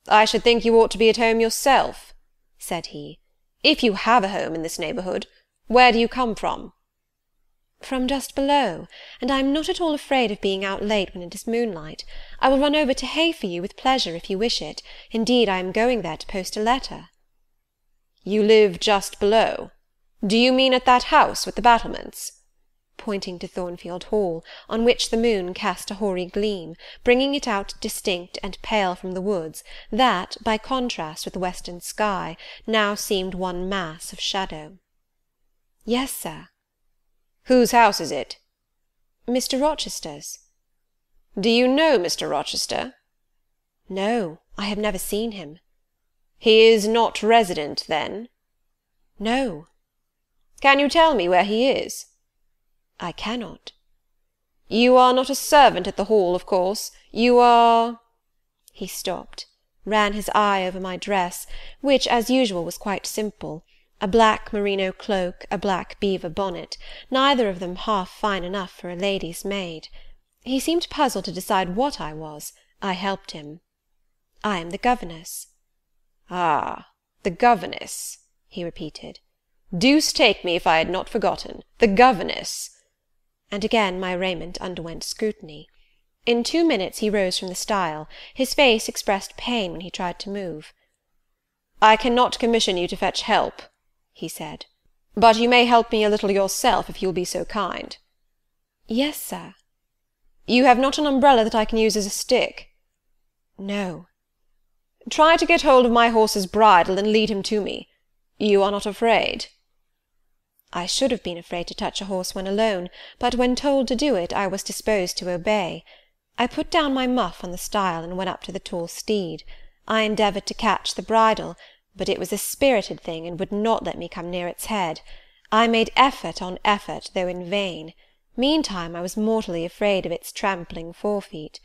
"I should think you ought to be at home yourself," said he, "if you have a home in this neighbourhood. Where do you come from?" "From just below, and I am not at all afraid of being out late when it is moonlight. I will run over to Hay for you with pleasure, if you wish it. Indeed, I am going there to post a letter." "You live just below? Do you mean at that house with the battlements?" pointing to Thornfield Hall, on which the moon cast a hoary gleam, bringing it out distinct and pale from the woods, that, by contrast with the western sky, now seemed one mass of shadow. "Yes, sir." "Whose house is it?" "Mr. Rochester's." "Do you know Mr. Rochester?" "No, I have never seen him." "He is not resident, then?" No. Can you tell me where he is? I cannot. You are not a servant at the Hall, of course. You are—" He stopped, ran his eye over my dress, which, as usual, was quite simple, a black merino cloak, a black beaver bonnet, neither of them half fine enough for a lady's maid. He seemed puzzled to decide what I was. I helped him. I am the governess. Ah, the governess, he repeated. Deuce take me if I had not forgotten. The governess. And again my raiment underwent scrutiny. In 2 minutes he rose from the stile. His face expressed pain when he tried to move. I cannot commission you to fetch help, he said, but you may help me a little yourself if you will be so kind. Yes, sir. You have not an umbrella that I can use as a stick? No. Try to get hold of my horse's bridle and lead him to me. You are not afraid? I should have been afraid to touch a horse when alone, but when told to do it, I was disposed to obey. I put down my muff on the stile and went up to the tall steed. I endeavoured to catch the bridle, but it was a spirited thing and would not let me come near its head. I made effort on effort, though in vain. Meantime I was mortally afraid of its trampling forefeet.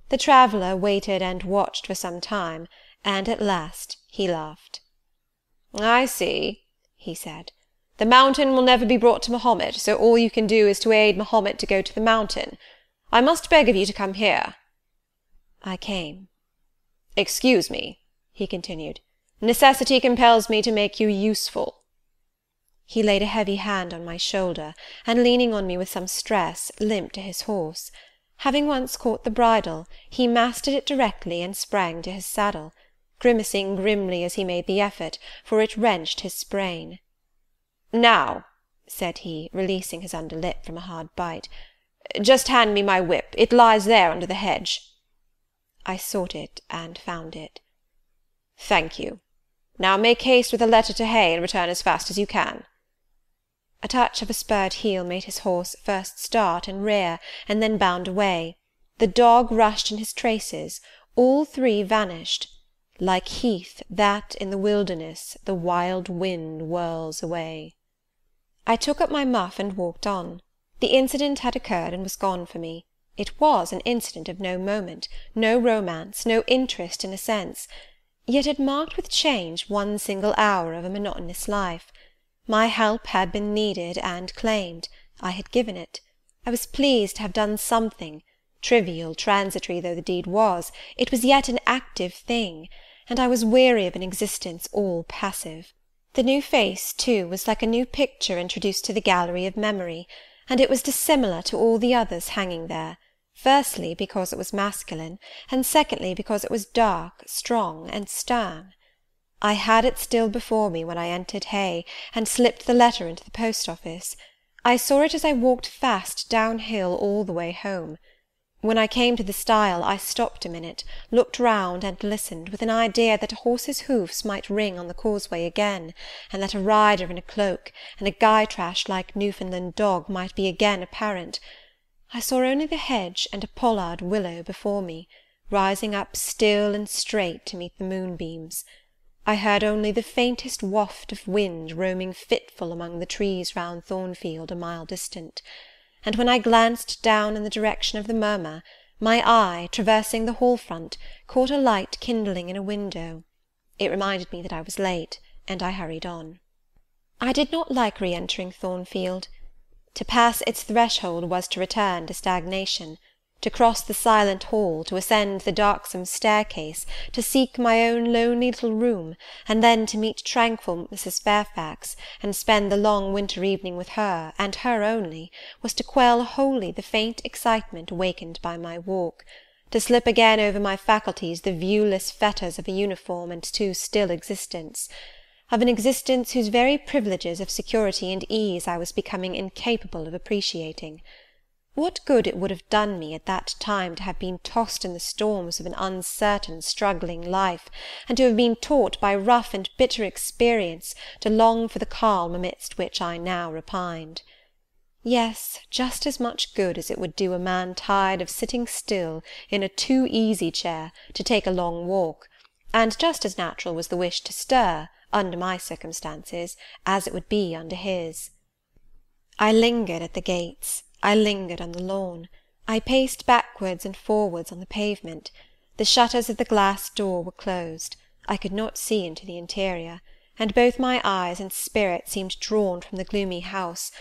The traveller waited and watched for some time, and at last he laughed. I see, he said. The mountain will never be brought to Mahomet, so all you can do is to aid Mahomet to go to the mountain. I must beg of you to come here. I came. Excuse me, he continued. Necessity compels me to make you useful. He laid a heavy hand on my shoulder, and leaning on me with some stress, limped to his horse. Having once caught the bridle, he mastered it directly and sprang to his saddle, grimacing grimly as he made the effort, for it wrenched his sprain. Now, said he, releasing his under lip from a hard bite, just hand me my whip. It lies there under the hedge. I sought it and found it. Thank you. Now make haste with a letter to Hay, and return as fast as you can. A touch of a spurred heel made his horse first start and rear, and then bound away. The dog rushed in his traces. All three vanished, like heath that in the wilderness the wild wind whirls away. I took up my muff and walked on. The incident had occurred and was gone for me. It was an incident of no moment, no romance, no interest in a sense, yet it marked with change one single hour of a monotonous life. My help had been needed and claimed. I had given it. I was pleased to have done something. Trivial, transitory though the deed was, it was yet an active thing, and I was weary of an existence all passive. The new face, too, was like a new picture introduced to the gallery of memory, and it was dissimilar to all the others hanging there, firstly because it was masculine, and secondly because it was dark, strong, and stern. I had it still before me when I entered Hay, and slipped the letter into the post-office. I saw it as I walked fast downhill all the way home. When I came to the stile, I stopped a minute, looked round, and listened, with an idea that a horse's hoofs might ring on the causeway again, and that a rider in a cloak, and a Gytrash like Newfoundland dog might be again apparent. I saw only the hedge and a pollard willow before me, rising up still and straight to meet the moonbeams. I heard only the faintest waft of wind roaming fitful among the trees round Thornfield a mile distant, and when I glanced down in the direction of the murmur, my eye, traversing the hall front, caught a light kindling in a window. It reminded me that I was late, and I hurried on. I did not like re-entering Thornfield. To pass its threshold was to return to stagnation, to cross the silent hall, to ascend the darksome staircase, to seek my own lonely little room, and then to meet tranquil Mrs. Fairfax, and spend the long winter evening with her, and her only, was to quell wholly the faint excitement awakened by my walk, to slip again over my faculties the viewless fetters of a uniform and too still existence, of an existence whose very privileges of security and ease I was becoming incapable of appreciating. What good it would have done me at that time to have been tossed in the storms of an uncertain, struggling life, and to have been taught by rough and bitter experience to long for the calm amidst which I now repined. Yes, just as much good as it would do a man tired of sitting still in a too-easy chair to take a long walk, and just as natural was the wish to stir, under my circumstances, as it would be under his. I lingered at the gates, I lingered on the lawn, I paced backwards and forwards on the pavement. The shutters of the glass door were closed. I could not see into the interior, and both my eyes and spirit seemed drawn from the gloomy house,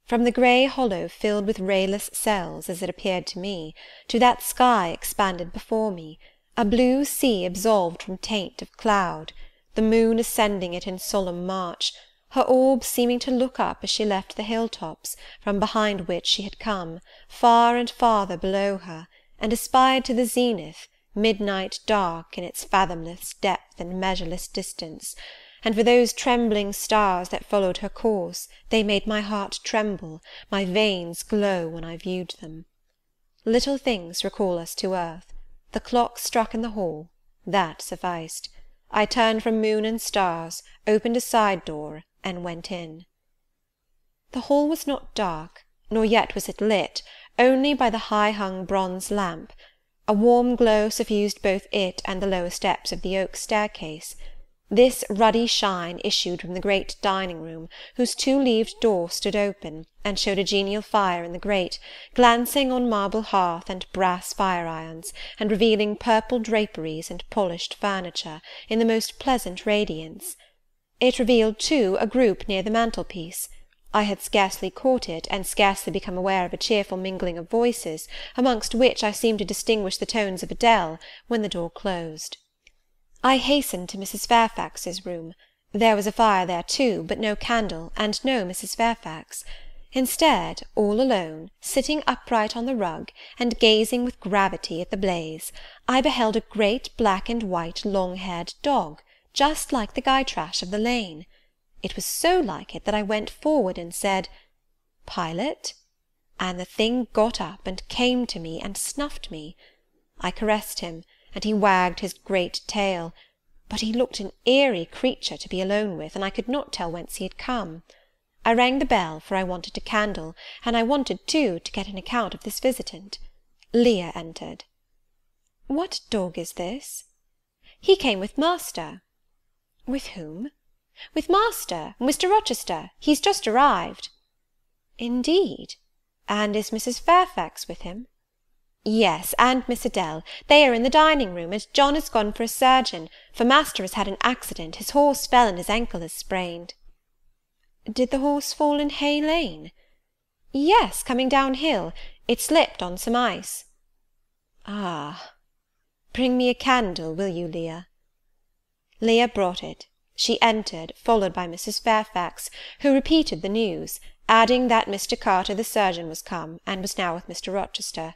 from the grey hollow filled with rayless cells, as it appeared to me, to that sky expanded before me, a blue sea absolved from taint of cloud, the moon ascending it in solemn march, her orb seeming to look up as she left the hill-tops, from behind which she had come, far and farther below her, and aspired to the zenith, midnight dark in its fathomless depth and measureless distance, and for those trembling stars that followed her course, they made my heart tremble, my veins glow when I viewed them. Little things recall us to earth. The clock struck in the hall, that sufficed. I turned from moon and stars, opened a side door, and went in. The hall was not dark, nor yet was it lit, only by the high-hung bronze lamp. A warm glow suffused both it and the lower steps of the oak staircase. This ruddy shine issued from the great dining-room, whose two-leaved door stood open, and showed a genial fire in the grate, glancing on marble hearth and brass fire-irons, and revealing purple draperies and polished furniture, in the most pleasant radiance. It revealed, too, a group near the mantelpiece. I had scarcely caught it, and scarcely become aware of a cheerful mingling of voices, amongst which I seemed to distinguish the tones of Adele, when the door closed. I hastened to Mrs. Fairfax's room. There was a fire there too, but no candle, and no Mrs. Fairfax. Instead, all alone, sitting upright on the rug, and gazing with gravity at the blaze, I beheld a great black and white long-haired dog, just like the Gytrash of the lane. It was so like it that I went forward and said, "Pilot?" and the thing got up and came to me and snuffed me. I caressed him, and he wagged his great tail, but he looked an eerie creature to be alone with, and I could not tell whence he had come. I rang the bell, for I wanted a candle, and I wanted, too, to get an account of this visitant. Leah entered. "What dog is this?" "He came with master." "With whom?" "With master, Mr. Rochester. He's just arrived." "Indeed? And is Mrs. Fairfax with him?" "Yes, and Miss Adele. They are in the dining-room, and John has gone for a surgeon, for master has had an accident. His horse fell, and his ankle is sprained." "Did the horse fall in Hay Lane?" "Yes, coming downhill. It slipped on some ice." "Ah! Bring me a candle, will you, Leah?" Leah brought it. She entered, followed by Mrs. Fairfax, who repeated the news, adding that Mr. Carter the surgeon was come, and was now with Mr. Rochester.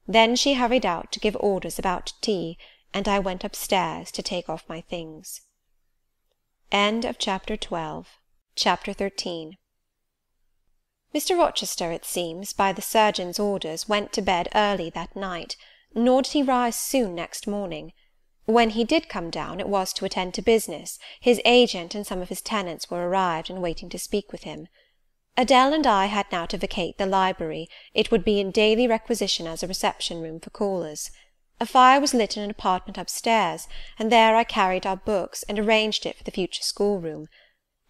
Then she hurried out to give orders about tea, and I went upstairs to take off my things. Chapter 13. Mr. Rochester, it seems, by the surgeon's orders, went to bed early that night, nor did he rise soon next morning. When he did come down, it was to attend to business. His agent and some of his tenants were arrived, and waiting to speak with him. Adele and I had now to vacate the library. It would be in daily requisition as a reception-room for callers. A fire was lit in an apartment upstairs, and there I carried our books, and arranged it for the future schoolroom.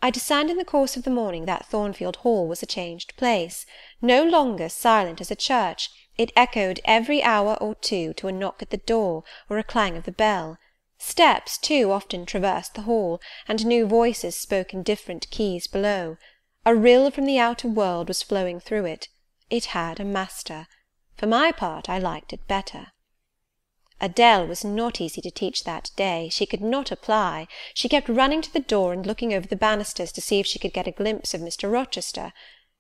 I discerned in the course of the morning that Thornfield Hall was a changed place. No longer silent as a church, it echoed every hour or two to a knock at the door, or a clang of the bell. Steps, too, often traversed the hall, and new voices spoke in different keys below. A rill from the outer world was flowing through it. It had a master. For my part, I liked it better. Adele was not easy to teach that day. She could not apply. She kept running to the door and looking over the banisters to see if she could get a glimpse of Mr. Rochester.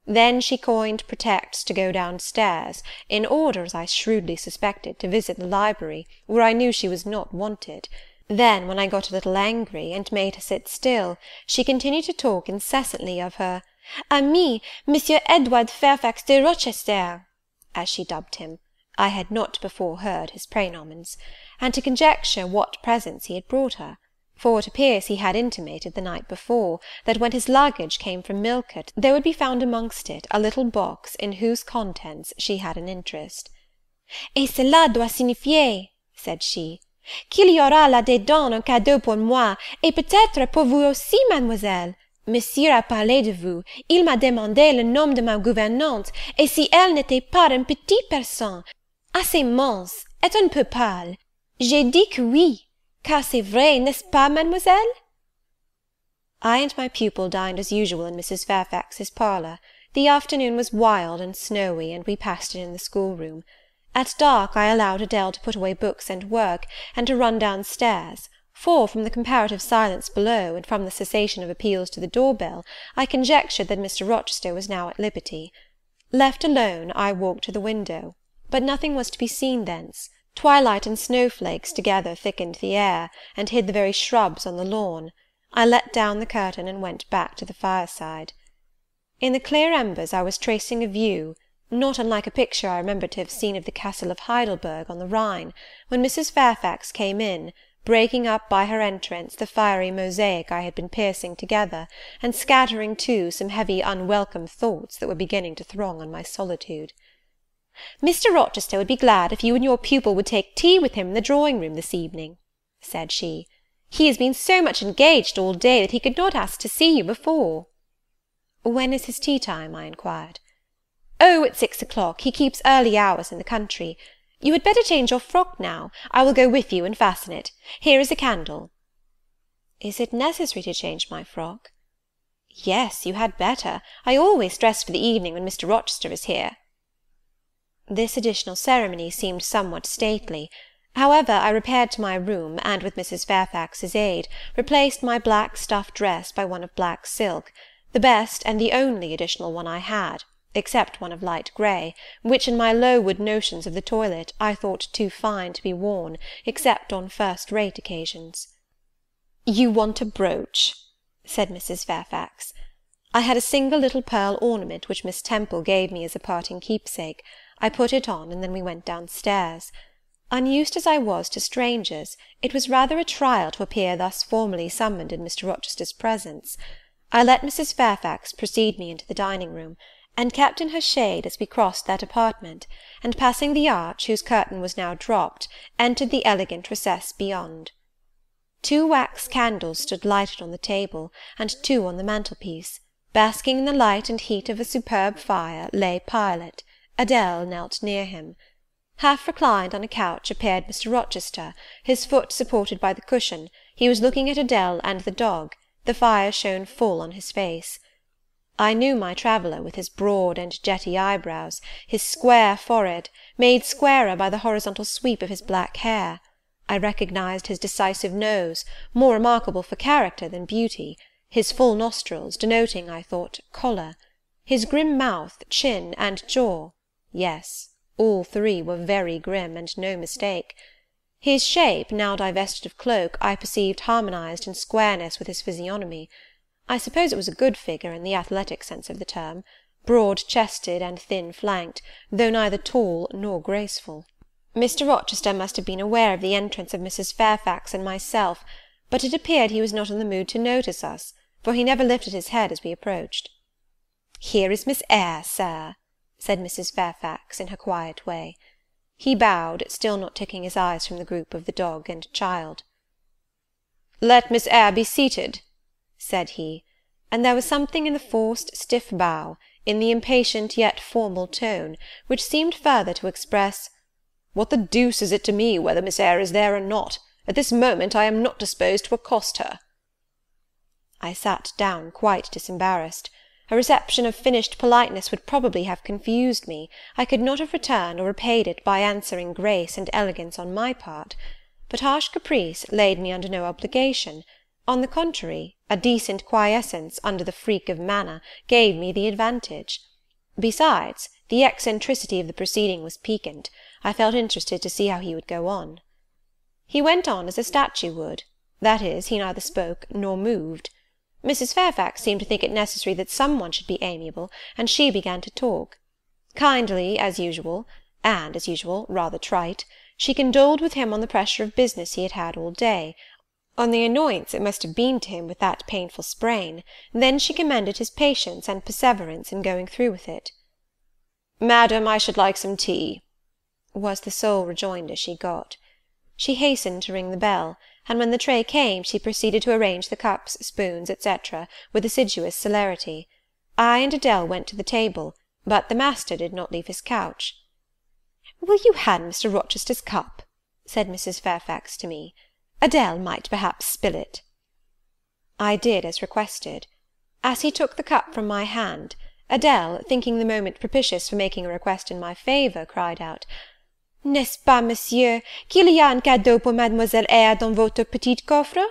Then she coined pretexts to go downstairs, in order, as I shrewdly suspected, to visit the library, where I knew she was not wanted. Then, when I got a little angry, and made her sit still, she continued to talk incessantly of her ami, Monsieur Edward Fairfax de Rochester, as she dubbed him. I had not before heard his praenomens, and to conjecture what presents he had brought her, for it appears he had intimated the night before, that when his luggage came from Millcote, there would be found amongst it a little box in whose contents she had an interest. "Et cela doit signifier," said she, qu'il y aura là dedans un cadeau pour moi, et peut-être pour vous aussi, mademoiselle. Monsieur a parlé de vous, il m'a demandé le nom de ma gouvernante, et si elle n'était pas une petite personne, assez mince, et un peu pâle. J'ai dit que oui, car c'est vrai, n'est-ce pas, mademoiselle? I and my pupil dined as usual in Mrs. Fairfax's parlour. The afternoon was wild and snowy, and we passed it in the schoolroom. At dark I allowed Adele to put away books and work, and to run downstairs, for, from the comparative silence below, and from the cessation of appeals to the door-bell, I conjectured that Mr. Rochester was now at liberty. Left alone, I walked to the window, but nothing was to be seen thence. Twilight and snowflakes together thickened the air, and hid the very shrubs on the lawn. I let down the curtain, and went back to the fireside. In the clear embers I was tracing a view, not unlike a picture I remembered to have seen of the castle of Heidelberg on the Rhine, when Mrs. Fairfax came in, breaking up by her entrance the fiery mosaic I had been piecing together, and scattering too some heavy unwelcome thoughts that were beginning to throng on my solitude. "Mr. Rochester would be glad if you and your pupil would take tea with him in the drawing-room this evening," said she. "He has been so much engaged all day that he could not ask to see you before." "When is his tea-time?" I inquired. "Oh, at 6 o'clock. He keeps early hours in the country. You had better change your frock now. I will go with you and fasten it. Here is a candle." "Is it necessary to change my frock?" "Yes, you had better. I always dress for the evening when Mr. Rochester is here." This additional ceremony seemed somewhat stately. However, I repaired to my room, and, with Mrs. Fairfax's aid, replaced my black stuff dress by one of black silk, the best and the only additional one I had, except one of light grey, which in my Lowood notions of the toilet I thought too fine to be worn, except on first-rate occasions. "You want a brooch," said Mrs. Fairfax. I had a single little pearl ornament which Miss Temple gave me as a parting keepsake. I put it on, and then we went downstairs. Unused as I was to strangers, it was rather a trial to appear thus formally summoned in Mr. Rochester's presence. I let Mrs. Fairfax precede me into the dining-room, and kept in her shade as we crossed that apartment, and passing the arch, whose curtain was now dropped, entered the elegant recess beyond. 2 wax candles stood lighted on the table, and 2 on the mantelpiece. Basking in the light and heat of a superb fire lay Pilot. Adele knelt near him. Half reclined on a couch appeared Mr. Rochester, his foot supported by the cushion. He was looking at Adele and the dog. The fire shone full on his face. I knew my traveller, with his broad and jetty eyebrows, his square forehead, made squarer by the horizontal sweep of his black hair. I recognized his decisive nose, more remarkable for character than beauty, his full nostrils, denoting, I thought, choler, his grim mouth, chin, and jaw. Yes, all 3 were very grim, and no mistake. His shape, now divested of cloak, I perceived harmonized in squareness with his physiognomy. I suppose it was a good figure in the athletic sense of the term, broad-chested and thin-flanked, though neither tall nor graceful. Mr. Rochester must have been aware of the entrance of Mrs. Fairfax and myself, but it appeared he was not in the mood to notice us, for he never lifted his head as we approached. "Here is Miss Eyre, sir," said Mrs. Fairfax in her quiet way. He bowed, still not taking his eyes from the group of the dog and child. "Let Miss Eyre be seated," said he, and there was something in the forced, stiff bow, in the impatient yet formal tone, which seemed further to express, "What the deuce is it to me whether Miss Eyre is there or not? At this moment I am not disposed to accost her." I sat down quite disembarrassed. A reception of finished politeness would probably have confused me. I could not have returned or repaid it by answering grace and elegance on my part. But harsh caprice laid me under no obligation. On the contrary, a decent quiescence, under the freak of manner, gave me the advantage. Besides, the eccentricity of the proceeding was piquant. I felt interested to see how he would go on. He went on as a statue would. That is, he neither spoke nor moved. Mrs. Fairfax seemed to think it necessary that some one should be amiable, and she began to talk. Kindly, as usual, and, as usual, rather trite, she condoled with him on the pressure of business he had had all day, on the annoyance it must have been to him with that painful sprain. Then she commended his patience and perseverance in going through with it. "Madam, I should like some tea," was the sole rejoinder she got. She hastened to ring the bell, and when the tray came, she proceeded to arrange the cups, spoons, etc., with assiduous celerity. I and Adele went to the table, but the master did not leave his couch. "Will you hand Mr. Rochester's cup?" said Mrs. Fairfax to me. "Adele might perhaps spill it." I did as requested. As he took the cup from my hand, Adele, thinking the moment propitious for making a request in my favour, cried out, "N'est-ce pas, monsieur, qu'il y a un cadeau pour mademoiselle Eyre dans votre petit coffre?"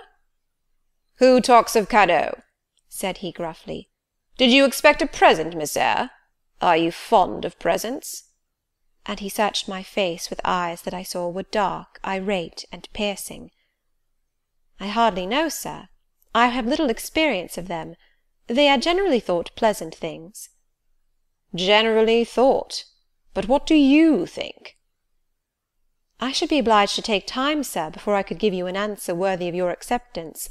"Who talks of cadeau?" said he gruffly. "Did you expect a present, Miss Eyre? Are you fond of presents?" And he searched my face with eyes that I saw were dark, irate, and piercing. "I hardly know, sir. I have little experience of them. They are generally thought pleasant things." "Generally thought? But what do you think?" "I should be obliged to take time, sir, before I could give you an answer worthy of your acceptance.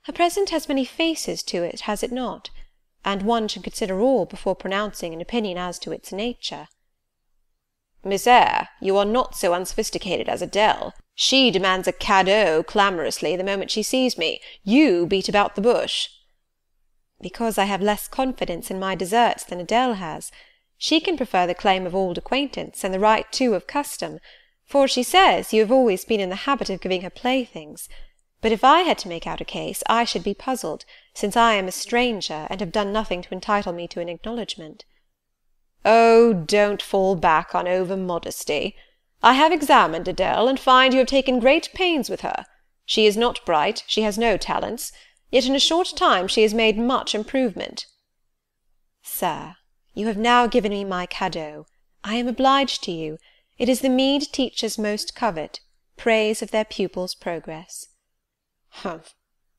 A present has many faces to it, has it not? And one should consider all before pronouncing an opinion as to its nature." "Miss Eyre, you are not so unsophisticated as Adele. She demands a cadeau clamorously the moment she sees me. You beat about the bush." "Because I have less confidence in my deserts than Adele has. She can prefer the claim of old acquaintance, and the right too of custom, for she says you have always been in the habit of giving her playthings. But if I had to make out a case, I should be puzzled, since I am a stranger, and have done nothing to entitle me to an acknowledgment." "Oh, don't fall back on over-modesty. I have examined Adele, and find you have taken great pains with her. She is not bright, she has no talents, yet in a short time she has made much improvement." "Sir, you have now given me my cadeau. I am obliged to you. It is the meed teachers most covet, praise of their pupils' progress." "Humph,"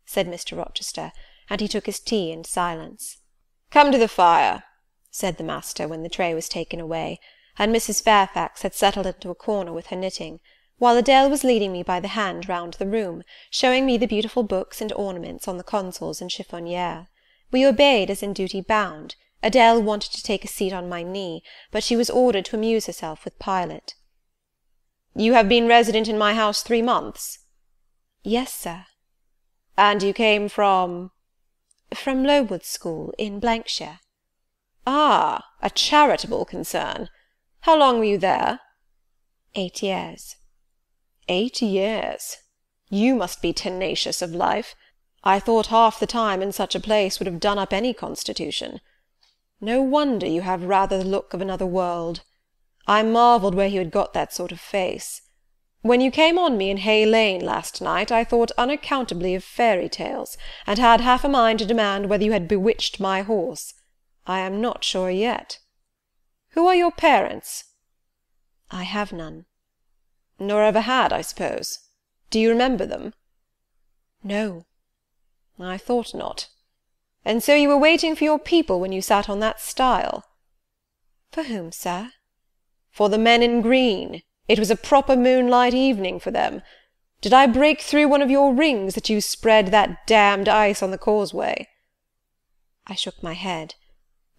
said Mr. Rochester, and he took his tea in silence. "Come to the fire," said the master, when the tray was taken away, and Mrs. Fairfax had settled into a corner with her knitting, while Adele was leading me by the hand round the room, showing me the beautiful books and ornaments on the consoles and chiffoniere. We obeyed as in duty bound. Adele wanted to take a seat on my knee, but she was ordered to amuse herself with Pilot. "You have been resident in my house 3 months?" "Yes, sir." "And you came from—" "From Lowood School, in Blankshire." "Ah, a charitable concern. How long were you there?" 8 years. 8 years. You must be tenacious of life. I thought half the time in such a place would have done up any constitution. No wonder you have rather the look of another world. I marvelled where you had got that sort of face. When you came on me in Hay Lane last night, I thought unaccountably of fairy tales, and had half a mind to demand whether you had bewitched my horse. I am not sure yet. Who are your parents?" "I have none." "Nor ever had, I suppose. Do you remember them?" "No." "I thought not. And so you were waiting for your people when you sat on that stile?" "For whom, sir?" "For the men in green. It was a proper moonlight evening for them. Did I break through one of your rings that you spread that damned ice on the causeway?" I shook my head.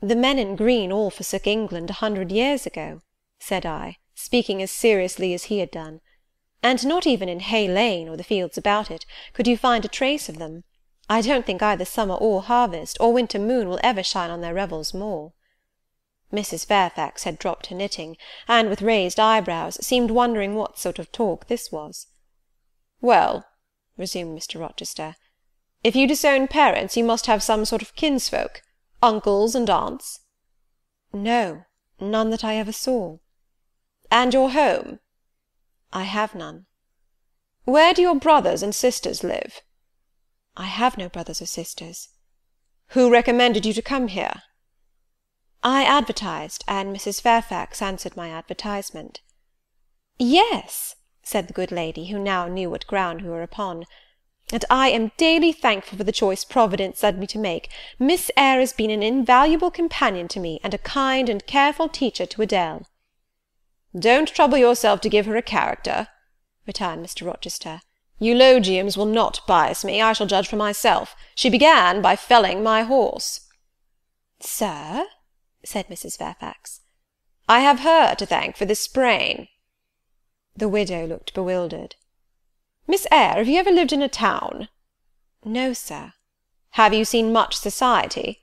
"The men in green all forsook England 100 years ago," said I, speaking as seriously as he had done. "And not even in Hay Lane, or the fields about it, could you find a trace of them. I don't think either summer or harvest, or winter moon will ever shine on their revels more." Mrs. Fairfax had dropped her knitting, and, with raised eyebrows, seemed wondering what sort of talk this was. "Well," resumed Mr. Rochester, "if you disown parents, you must have some sort of kinsfolk, uncles and aunts?" "No, none that I ever saw." "And your home?" "I have none." "Where do your brothers and sisters live?" "I have no brothers or sisters." "Who recommended you to come here?" "I advertised, and Mrs. Fairfax answered my advertisement." "Yes," said the good lady, who now knew what ground we were upon, "and I am daily thankful for the choice Providence led me to make. Miss Eyre has been an invaluable companion to me, and a kind and careful teacher to Adele." "Don't trouble yourself to give her a character," returned Mr. Rochester. "Eulogiums will not bias me. I shall judge for myself. She began by felling my horse." "Sir?" said Mrs. Fairfax. "I have her to thank for this sprain." The widow looked bewildered. Miss Eyre, have you ever lived in a town? No, sir. Have you seen much society?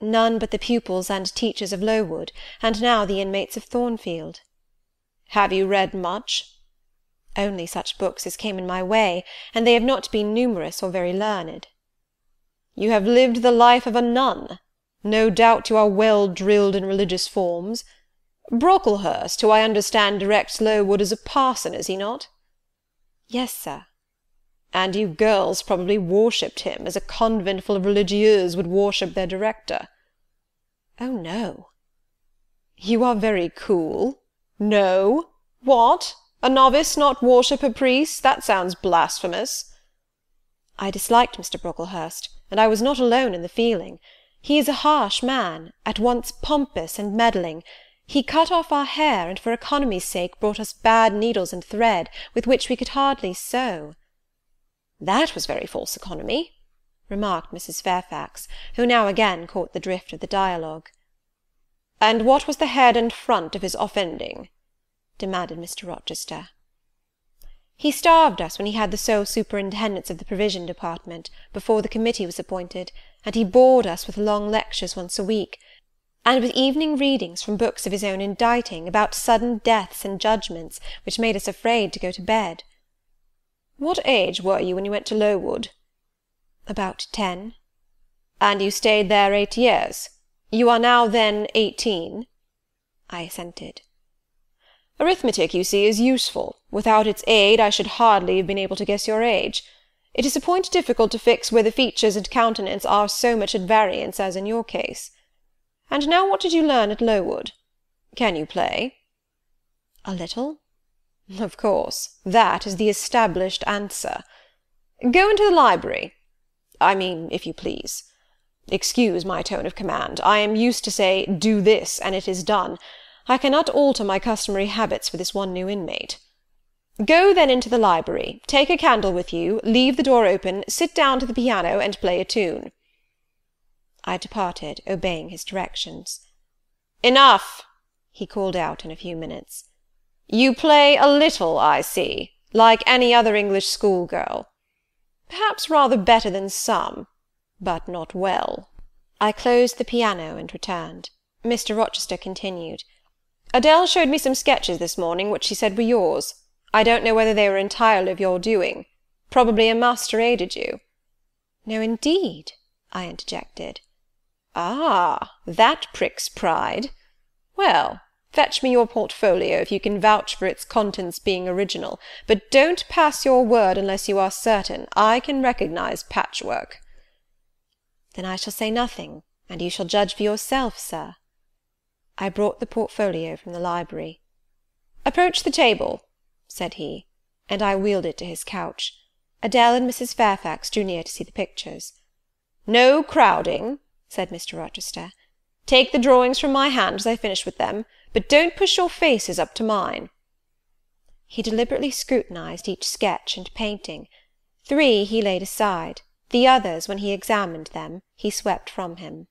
None but the pupils and teachers of Lowood, and now the inmates of Thornfield. Have you read much? Only such books as came in my way, and they have not been numerous or very learned. You have lived the life of a nun. No doubt you are well drilled in religious forms. Brocklehurst, who I understand directs Lowood, is a parson, is he not? Yes, sir. And you girls probably worshipped him, as a convent full of religieuses would worship their director. Oh, no. You are very cool. No? What? A novice not worship her priest? That sounds blasphemous. I disliked Mr. Brocklehurst, and I was not alone in the feeling. He is a harsh man, at once pompous and meddling. He cut off our hair, and for economy's sake brought us bad needles and thread, with which we could hardly sew. That was very false economy, remarked Mrs. Fairfax, who now again caught the drift of the dialogue. And what was the head and front of his offending? Demanded Mr. Rochester. He starved us when he had the sole superintendence of the provision department, before the committee was appointed, and he bored us with long lectures once a week, and with evening readings from books of his own inditing, about sudden deaths and judgments, which made us afraid to go to bed. What age were you when you went to Lowood? About 10. And you stayed there 8 years? You are now, then, 18? I assented. Arithmetic, you see, is useful. Without its aid I should hardly have been able to guess your age. It is a point difficult to fix where the features and countenance are so much at variance as in your case. And now what did you learn at Lowood? Can you play? A little. Of course, that is the established answer. Go into the library. I mean, if you please. Excuse my tone of command. I am used to say, do this, and it is done. I cannot alter my customary habits for this one new inmate. Go then into the library, take a candle with you, leave the door open, sit down to the piano, and play a tune. I departed, obeying his directions. Enough, he called out in a few minutes. You play a little, I see, like any other English schoolgirl. Perhaps rather better than some, but not well. I closed the piano and returned. Mr. Rochester continued. Adele showed me some sketches this morning which she said were yours. I don't know whether they were entirely of your doing. Probably a master aided you. No, indeed, I interjected. Ah, that pricks pride. Well, fetch me your portfolio if you can vouch for its contents being original, but don't pass your word unless you are certain. I can recognise patchwork. Then I shall say nothing, and you shall judge for yourself, sir. I brought the portfolio from the library. Approach the table, said he, and I wheeled it to his couch. Adele and Mrs. Fairfax drew near to see the pictures. No crowding, said Mr. Rochester. Take the drawings from my hand as I finish with them, but don't push your faces up to mine. He deliberately scrutinized each sketch and painting. 3 he laid aside, the others, when he examined them, he swept from him.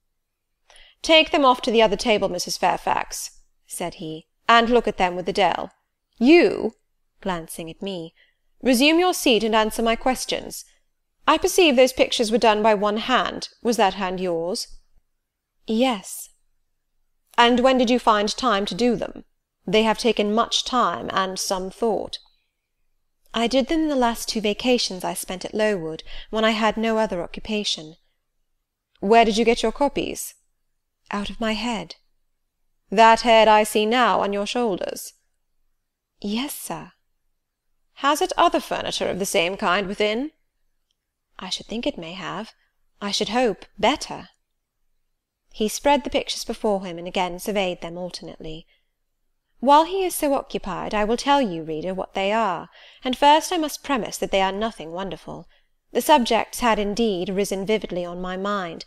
Take them off to the other table, Mrs. Fairfax, said he, and look at them with Adele. You, glancing at me, resume your seat and answer my questions. I perceive those pictures were done by one hand. Was that hand yours? Yes. And when did you find time to do them? They have taken much time and some thought. I did them in the last 2 vacations I spent at Lowood, when I had no other occupation. Where did you get your copies? Out of my head. That head I see now on your shoulders? Yes, sir. Has it other furniture of the same kind within? I should think it may have. I should hope better. He spread the pictures before him, and again surveyed them alternately. While he is so occupied, I will tell you, reader, what they are, and first I must premise that they are nothing wonderful. The subjects had indeed risen vividly on my mind.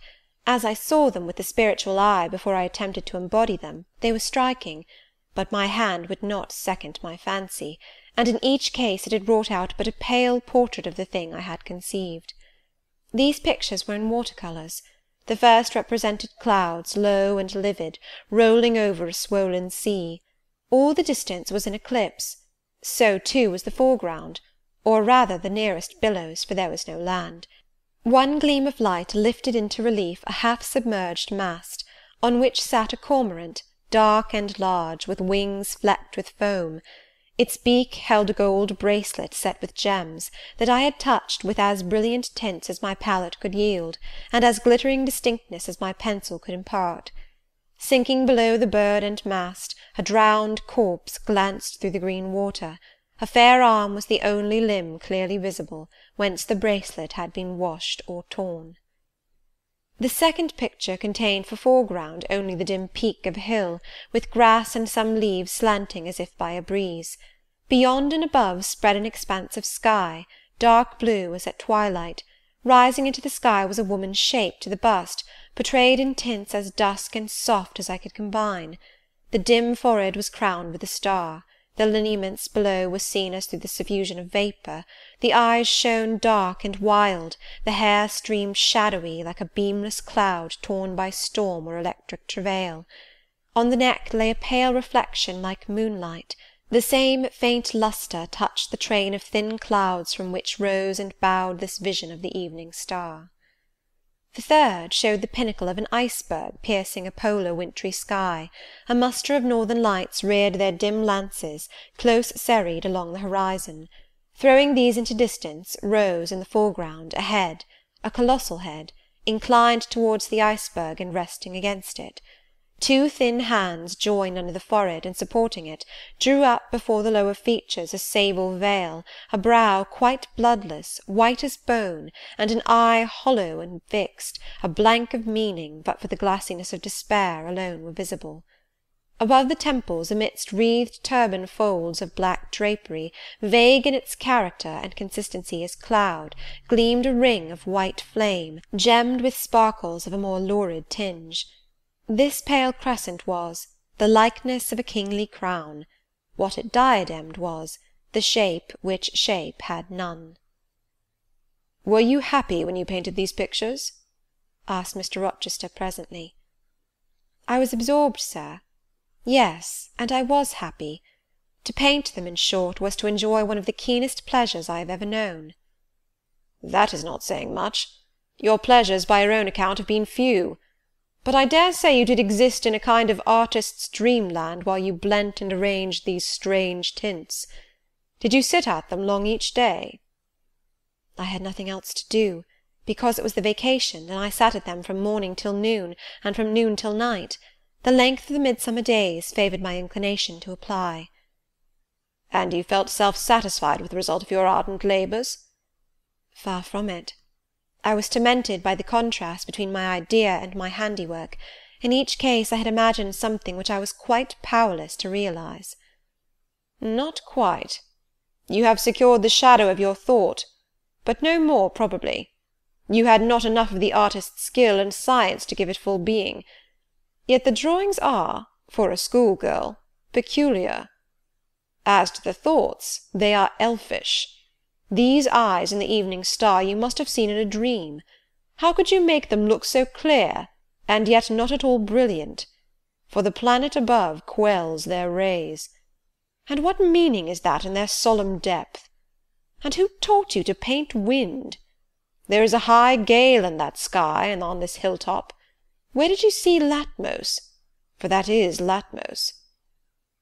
As I saw them with the spiritual eye before I attempted to embody them, they were striking, but my hand would not second my fancy, and in each case it had wrought out but a pale portrait of the thing I had conceived. These pictures were in water-colours. The first represented clouds, low and livid, rolling over a swollen sea. All the distance was an eclipse. So, too, was the foreground. or rather the nearest billows, for there was no land. One gleam of light lifted into relief a half-submerged mast, on which sat a cormorant, dark and large, with wings flecked with foam. Its beak held a gold bracelet set with gems, that I had touched with as brilliant tints as my palette could yield, and as glittering distinctness as my pencil could impart. Sinking below the bird and mast, a drowned corpse glanced through the green water. A fair arm was the only limb clearly visible, whence the bracelet had been washed or torn. The second picture contained for foreground only the dim peak of a hill, with grass and some leaves slanting as if by a breeze. Beyond and above spread an expanse of sky, dark blue as at twilight. Rising into the sky was a woman's shape to the bust, portrayed in tints as dusk and soft as I could combine. The dim forehead was crowned with a star. The lineaments below were seen as through the suffusion of vapour, the eyes shone dark and wild, the hair streamed shadowy, like a beamless cloud torn by storm or electric travail. On the neck lay a pale reflection like moonlight. The same faint lustre touched the train of thin clouds from which rose and bowed this vision of the evening star. The third showed the pinnacle of an iceberg piercing a polar wintry sky. A muster of northern lights reared their dim lances, close serried along the horizon. Throwing these into distance, rose, in the foreground, a head, a colossal head, inclined towards the iceberg and resting against it. Two thin hands, joined under the forehead and supporting it, drew up before the lower features a sable veil, a brow quite bloodless, white as bone, and an eye hollow and fixed, a blank of meaning, but for the glassiness of despair, alone were visible. Above the temples, amidst wreathed turban folds of black drapery, vague in its character and consistency as cloud, gleamed a ring of white flame, gemmed with sparkles of a more lurid tinge. This pale crescent was the likeness of a kingly crown. What it diademed was the shape which shape had none. "Were you happy when you painted these pictures?" asked Mr. Rochester presently. "I was absorbed, sir. Yes, and I was happy. To paint them, in short, was to enjoy one of the keenest pleasures I have ever known." "That is not saying much. Your pleasures, by your own account, have been few. But I dare say you did exist in a kind of artist's dreamland while you blent and arranged these strange tints. Did you sit at them long each day?" "I had nothing else to do, because it was the vacation, and I sat at them from morning till noon, and from noon till night. The length of the midsummer days favoured my inclination to apply." "And you felt self-satisfied with the result of your ardent labours?" "Far from it. I was tormented by the contrast between my idea and my handiwork. In each case I had imagined something which I was quite powerless to realize." "Not quite. You have secured the shadow of your thought, but no more, probably. You had not enough of the artist's skill and science to give it full being. Yet the drawings are, for a schoolgirl, peculiar. As to the thoughts, they are elfish. These eyes in the evening star you must have seen in a dream. How could you make them look so clear, and yet not at all brilliant? For the planet above quells their rays. And what meaning is that in their solemn depth? And who taught you to paint wind? There is a high gale in that sky, and on this hill-top. Where did you see Latmos? For that is Latmos.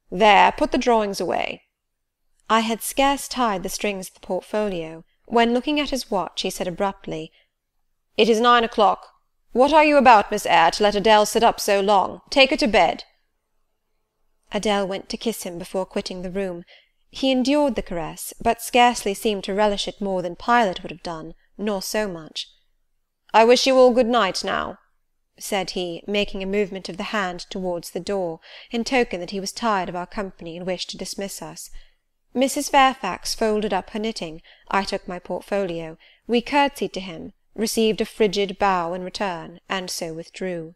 There, put the drawings away." I had scarce tied the strings of the portfolio, when, looking at his watch, he said abruptly, "It is 9 o'clock. What are you about, Miss Eyre, to let Adele sit up so long? Take her to bed." Adele went to kiss him before quitting the room. He endured the caress, but scarcely seemed to relish it more than Pilot would have done, nor so much. "I wish you all good night now," said he, making a movement of the hand towards the door, in token that he was tired of our company and wished to dismiss us. Mrs. Fairfax folded up her knitting, I took my portfolio, we curtsied to him, received a frigid bow in return, and so withdrew.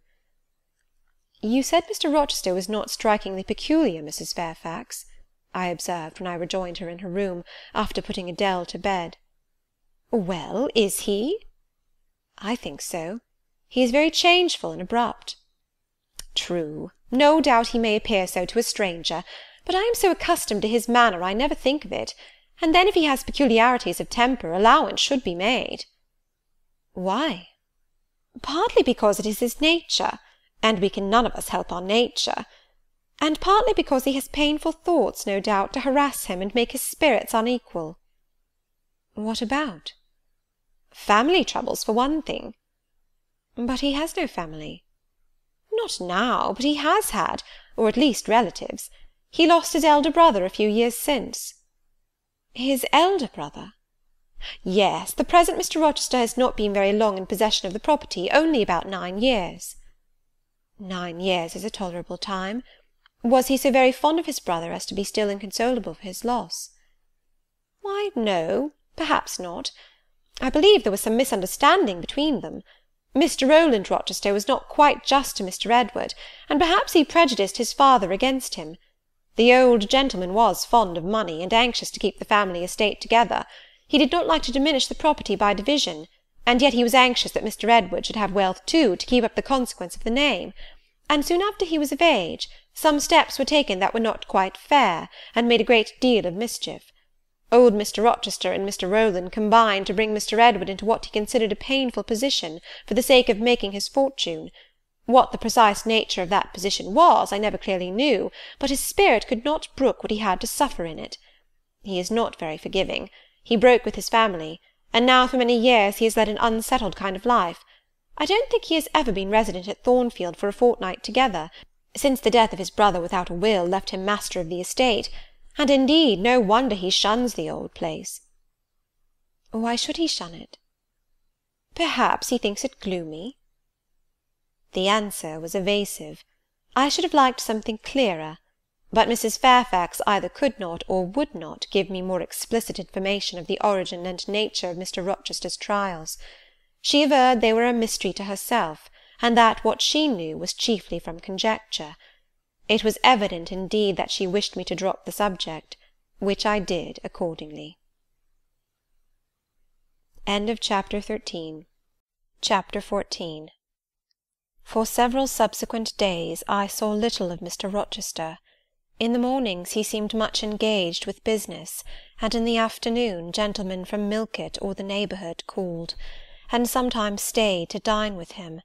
"You said Mr. Rochester was not strikingly peculiar, Mrs. Fairfax," I observed when I rejoined her in her room, after putting Adele to bed. "Well, is he?" "I think so. He is very changeful and abrupt." "True. No doubt he may appear so to a stranger, but I am so accustomed to his manner I never think of it, And then if he has peculiarities of temper, allowance should be made." "Why?" "Partly because it is his nature, and we can none of us help our nature, and partly because he has painful thoughts, no doubt, to harass him and make his spirits unequal." "What about?" "Family troubles, for one thing." "But he has no family." "Not now, but he has had, or at least relatives. He lost his elder brother a few years since." "His elder brother?" "Yes, the present Mr. Rochester has not been very long in possession of the property, only about 9 years." "9 years is a tolerable time. Was he so very fond of his brother as to be still inconsolable for his loss?" "Why, no, perhaps not. I believe there was some misunderstanding between them. Mr. Rowland Rochester was not quite just to Mr. Edward, and perhaps he prejudiced his father against him. The old gentleman was fond of money, and anxious to keep the family estate together. He did not like to diminish the property by division, and yet he was anxious that Mr. Edward should have wealth too, to keep up the consequence of the name. And soon after he was of age, some steps were taken that were not quite fair, and made a great deal of mischief. Old Mr. Rochester and Mr. Rowland combined to bring Mr. Edward into what he considered a painful position, for the sake of making his fortune. What the precise nature of that position was, I never clearly knew, but his spirit could not brook what he had to suffer in it. He is not very forgiving. He broke with his family, and now for many years he has led an unsettled kind of life. I don't think he has ever been resident at Thornfield for a fortnight together, since the death of his brother without a will left him master of the estate, and indeed no wonder he shuns the old place." "Why should he shun it?" "Perhaps he thinks it gloomy." The answer was evasive. I should have liked something clearer, but Mrs. Fairfax either could not or would not give me more explicit information of the origin and nature of Mr. Rochester's trials. She averred they were a mystery to herself, and that what she knew was chiefly from conjecture. It was evident, indeed, that she wished me to drop the subject, which I did accordingly. Chapter 14. For several subsequent days I saw little of Mr. Rochester. In the mornings he seemed much engaged with business, and in the afternoon gentlemen from Millcote or the neighbourhood called, and sometimes stayed to dine with him.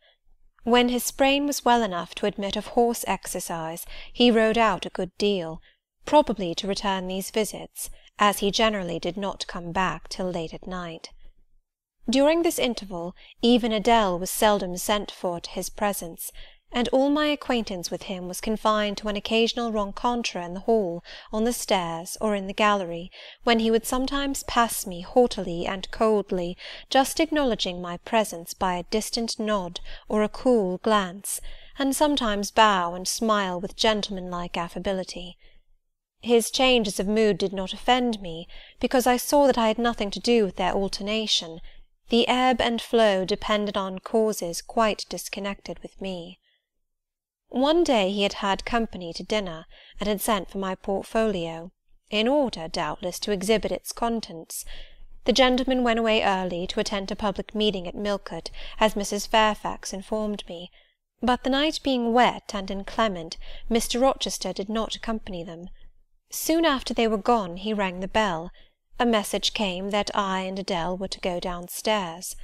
When his sprain was well enough to admit of horse exercise, he rode out a good deal, probably to return these visits, as he generally did not come back till late at night. During this interval, even Adele was seldom sent for to his presence, and all my acquaintance with him was confined to an occasional rencontre in the hall, on the stairs, or in the gallery, when he would sometimes pass me haughtily and coldly, just acknowledging my presence by a distant nod or a cool glance, and sometimes bow and smile with gentlemanlike affability. His changes of mood did not offend me, because I saw that I had nothing to do with their alternation. The ebb and flow depended on causes quite disconnected with me. One day he had had company to dinner, and had sent for my portfolio, in order, doubtless, to exhibit its contents. The gentleman went away early to attend a public meeting at Millcote, as Mrs. Fairfax informed me, but the night being wet and inclement, Mr. Rochester did not accompany them. Soon after they were gone he rang the bell. A message came that I and Adele were to go downstairs.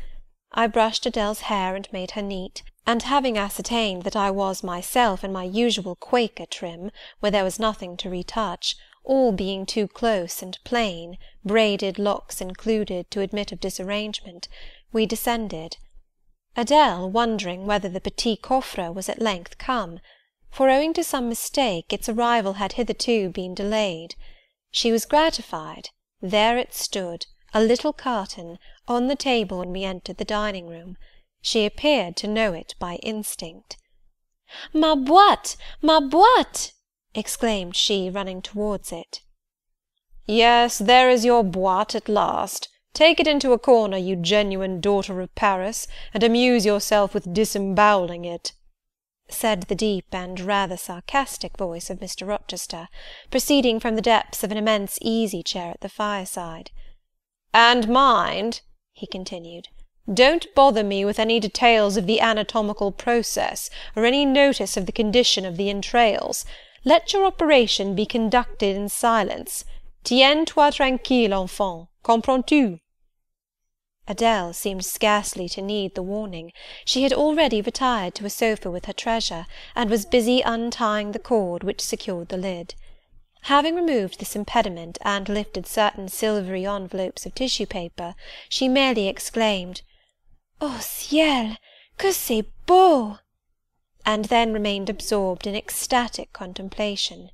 I brushed Adele's hair and made her neat, and having ascertained that I was myself in my usual Quaker trim, where there was nothing to retouch, all being too close and plain, braided locks included, to admit of disarrangement, we descended. Adele wondering whether the petit coffre was at length come, for owing to some mistake its arrival had hitherto been delayed. She was gratified. There it stood, a little carton, on the table when we entered the dining-room. She appeared to know it by instinct. "Ma boîte! Ma boîte!" exclaimed she, running towards it. "Yes, there is your boîte at last. Take it into a corner, you genuine daughter of Paris, and amuse yourself with disemboweling it," said the deep and rather sarcastic voice of Mr. Rochester, proceeding from the depths of an immense easy-chair at the fireside. "And mind," he continued, "don't bother me with any details of the anatomical process, or any notice of the condition of the entrails. Let your operation be conducted in silence. Tiens-toi tranquille, enfant, comprends-tu? Adèle seemed scarcely to need the warning. She had already retired to a sofa with her treasure, and was busy untying the cord which secured the lid. Having removed this impediment, and lifted certain silvery envelopes of tissue paper, she merely exclaimed, "Oh ciel, que c'est beau!" and then remained absorbed in ecstatic contemplation.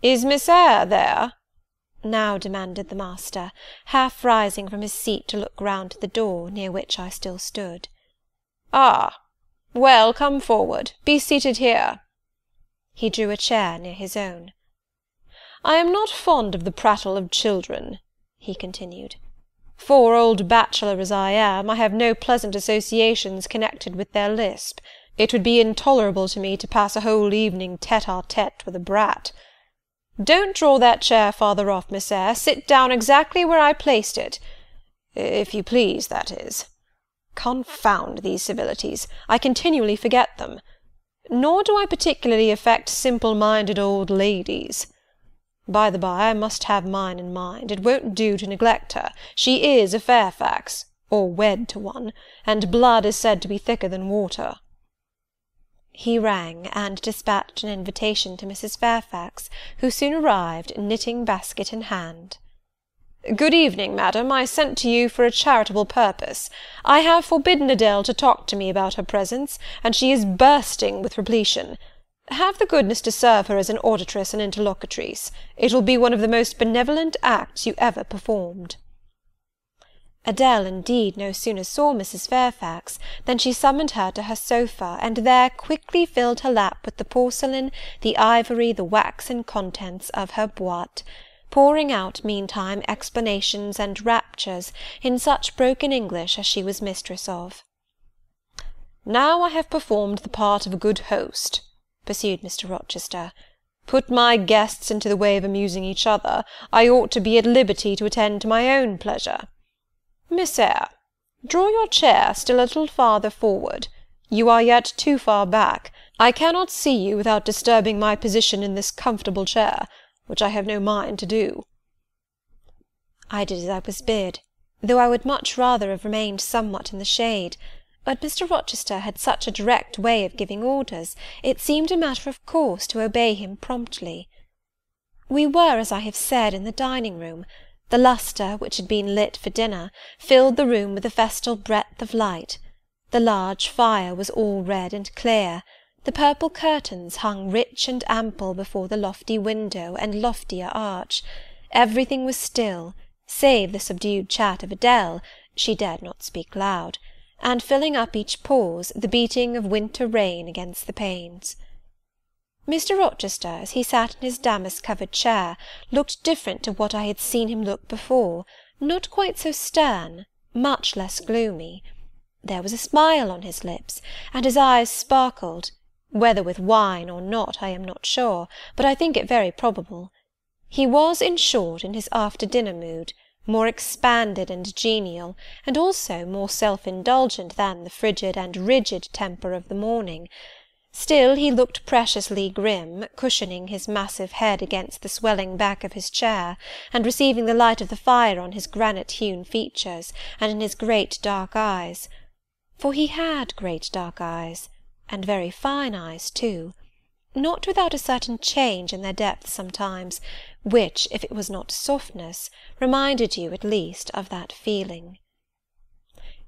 "Is Miss Eyre there?" now demanded the master, half rising from his seat to look round to the door, near which I still stood. "Ah! Well, come forward. Be seated here." He drew a chair near his own. "I am not fond of the prattle of children," he continued. "For, old bachelor as I am, I have no pleasant associations connected with their lisp. It would be intolerable to me to pass a whole evening tête-à-tête with a brat. Don't draw that chair farther off, Miss Eyre. Sit down exactly where I placed it. If you please, that is. Confound these civilities. I continually forget them. Nor do I particularly affect simple-minded old ladies. By the by, I must have mine in mind. It won't do to neglect her. She is a Fairfax, or wed to one, and blood is said to be thicker than water." He rang, and dispatched an invitation to Mrs. Fairfax, who soon arrived, knitting-basket in hand. "Good evening, madam. I sent to you for a charitable purpose. I have forbidden Adèle to talk to me about her presents, and she is bursting with repletion. Have the goodness to serve her as an auditress and interlocutrice. It will be one of the most benevolent acts you ever performed." Adèle indeed no sooner saw Mrs. Fairfax than she summoned her to her sofa, and there quickly filled her lap with the porcelain, the ivory, the waxen contents of her boîte, pouring out meantime explanations and raptures in such broken English as she was mistress of. "Now I have performed the part of a good host," pursued Mr. Rochester. "Put my guests into the way of amusing each other, I ought to be at liberty to attend to my own pleasure. Miss Eyre, draw your chair still a little farther forward. You are yet too far back. I cannot see you without disturbing my position in this comfortable chair, which I have no mind to do." I did as I was bid, though I would much rather have remained somewhat in the shade, but Mr. Rochester had such a direct way of giving orders, it seemed a matter of course to obey him promptly. We were, as I have said, in the dining-room. The lustre, which had been lit for dinner, filled the room with a festal breadth of light. The large fire was all red and clear. The purple curtains hung rich and ample before the lofty window and loftier arch. Everything was still, save the subdued chat of Adèle, she dared not speak loud, and filling up each pause, the beating of winter rain against the panes. Mr. Rochester, as he sat in his damask-covered chair, looked different to what I had seen him look before, not quite so stern, much less gloomy. There was a smile on his lips, and his eyes sparkled, whether with wine or not I am not sure, but I think it very probable. He was, in short, in his after-dinner mood, more expanded and genial, and also more self-indulgent than the frigid and rigid temper of the morning. Still he looked preciously grim, cushioning his massive head against the swelling back of his chair, and receiving the light of the fire on his granite-hewn features, and in his great dark eyes. For he had great dark eyes, and very fine eyes too, not without a certain change in their depth sometimes, which, if it was not softness, reminded you at least of that feeling.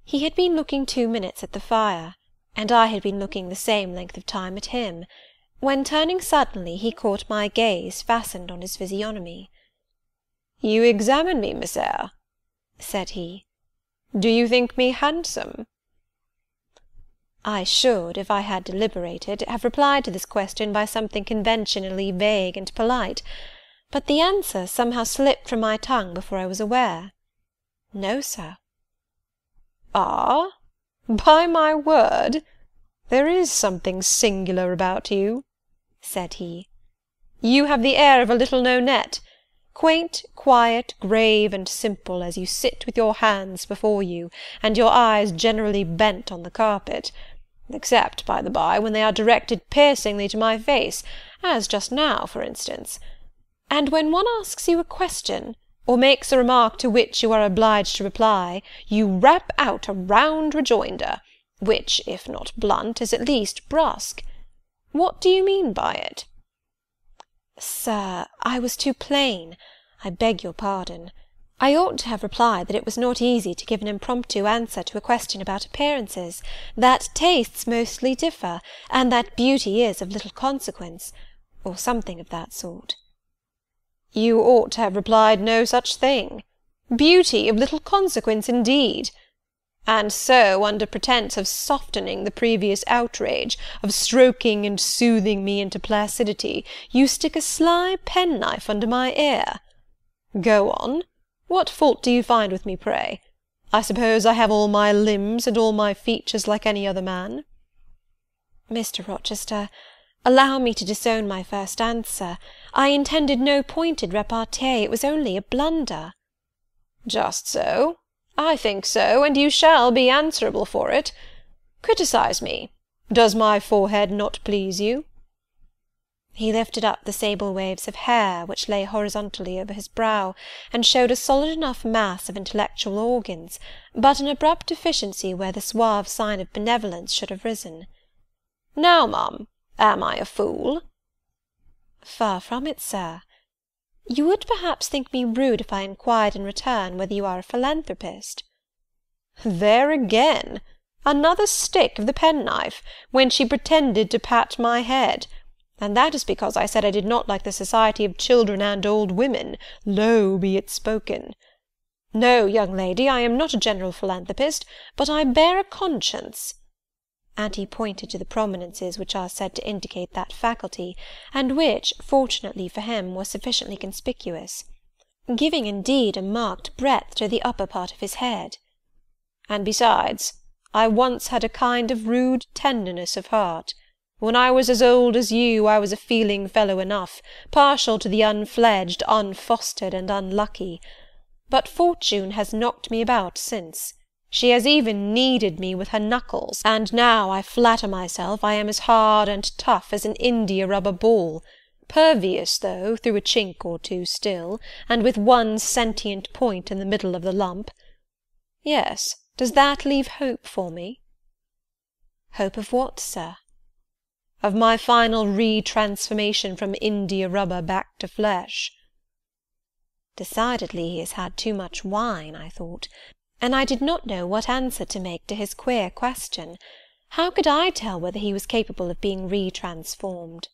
He had been looking 2 minutes at the fire, and I had been looking the same length of time at him, when, turning suddenly, he caught my gaze fastened on his physiognomy. "You examine me, Miss Eyre," said he. "Do you think me handsome?" I should, if I had deliberated, have replied to this question by something conventionally vague and polite, but the answer somehow slipped from my tongue before I was aware. "No, sir." "Ah? By my word, there is something singular about you," said he. "You have the air of a little Nonette, quaint, quiet, grave, and simple, as you sit with your hands before you, and your eyes generally bent on the carpet, except, by the by, when they are directed piercingly to my face, as just now, for instance. and when one asks you a question, or makes a remark to which you are obliged to reply, you rap out a round rejoinder, which, if not blunt, is at least brusque. What do you mean by it?" "Sir, I was too plain. I beg your pardon. I ought to have replied that it was not easy to give an impromptu answer to a question about appearances, that tastes mostly differ, and that beauty is of little consequence, or something of that sort." "You ought to have replied no such thing. Beauty of little consequence, indeed! And so, under pretence of softening the previous outrage, of stroking and soothing me into placidity, you stick a sly penknife under my ear. Go on. What fault do you find with me, pray? I suppose I have all my limbs and all my features like any other man?" "Mr. Rochester, allow me to disown my first answer. I intended no pointed repartee, it was only a blunder." "Just so. I think so, and you shall be answerable for it. Criticise me. Does my forehead not please you?" He lifted up the sable waves of hair which lay horizontally over his brow, and showed a solid enough mass of intellectual organs, but an abrupt deficiency where the suave sign of benevolence should have risen. "Now, ma'am, am I a fool?" "Far from it, sir. You would perhaps think me rude if I inquired in return whether you are a philanthropist." "There again! Another stick of the penknife, when she pretended to pat my head. And that is because I said I did not like the society of children and old women, low be it spoken. No, young lady, I am not a general philanthropist, but I bear a conscience." And he pointed to the prominences which are said to indicate that faculty, and which, fortunately for him, was sufficiently conspicuous, giving indeed a marked breadth to the upper part of his head. "And besides, I once had a kind of rude tenderness of heart. When I was as old as you, I was a feeling fellow enough, partial to the unfledged, unfostered, and unlucky. But fortune has knocked me about since. She has even kneaded me with her knuckles, and now I flatter myself I am as hard and tough as an india-rubber ball, pervious, though, through a chink or two still, and with one sentient point in the middle of the lump. Yes, does that leave hope for me?" "Hope of what, sir?" "Of my final re-transformation from india-rubber back to flesh." Decidedly he has had too much wine, I thought, and I did not know what answer to make to his queer question. How could I tell whether he was capable of being re-transformed?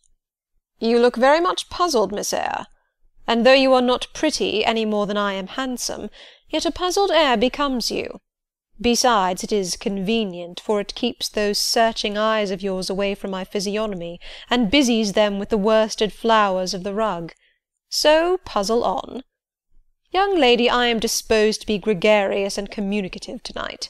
"You look very much puzzled, Miss Eyre, and though you are not pretty any more than I am handsome, yet a puzzled air becomes you. Besides, it is convenient, for it keeps those searching eyes of yours away from my physiognomy, and busies them with the worsted flowers of the rug. So puzzle on. Young lady, I am disposed to be gregarious and communicative to-night."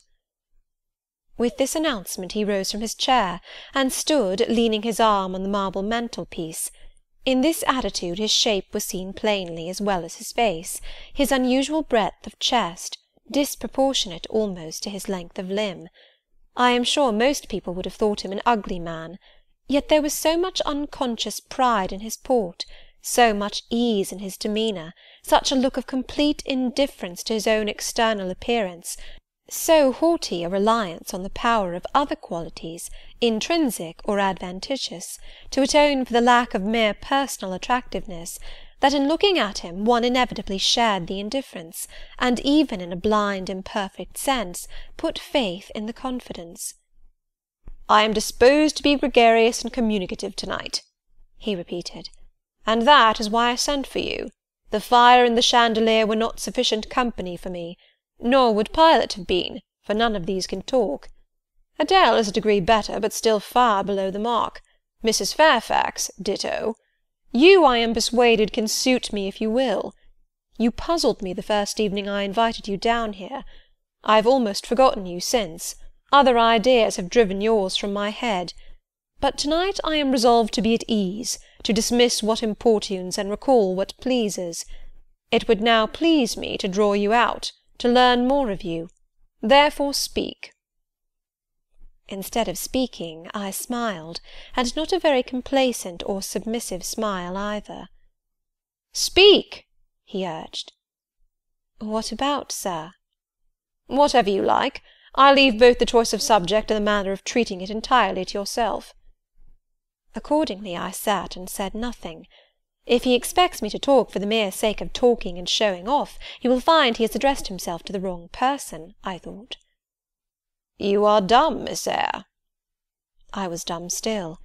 With this announcement he rose from his chair, and stood, leaning his arm on the marble mantelpiece. In this attitude his shape was seen plainly, as well as his face, his unusual breadth of chest, disproportionate almost to his length of limb. I am sure most people would have thought him an ugly man, yet there was so much unconscious pride in his port, so much ease in his demeanour, such a look of complete indifference to his own external appearance, so haughty a reliance on the power of other qualities, intrinsic or adventitious, to atone for the lack of mere personal attractiveness, that in looking at him one inevitably shared the indifference, and even in a blind imperfect sense put faith in the confidence. "I am disposed to be gregarious and communicative to-night," he repeated, "and that is why I sent for you. The fire and the chandelier were not sufficient company for me, nor would Pilot have been, for none of these can talk. Adele is a degree better, but still far below the mark. Mrs. Fairfax, ditto. You, I am persuaded, can suit me if you will. You puzzled me the first evening I invited you down here. I have almost forgotten you since. Other ideas have driven yours from my head. But to-night I am resolved to be at ease, to dismiss what importunes and recall what pleases. It would now please me to draw you out, to learn more of you. Therefore speak." Instead of speaking, I smiled, and not a very complacent or submissive smile either. "Speak," he urged. "What about, sir?" "Whatever you like. I leave both the choice of subject and the manner of treating it entirely to yourself." Accordingly I sat and said nothing. If he expects me to talk for the mere sake of talking and showing off, he will find he has addressed himself to the wrong person, I thought. "You are dumb, Miss Eyre." I was dumb still.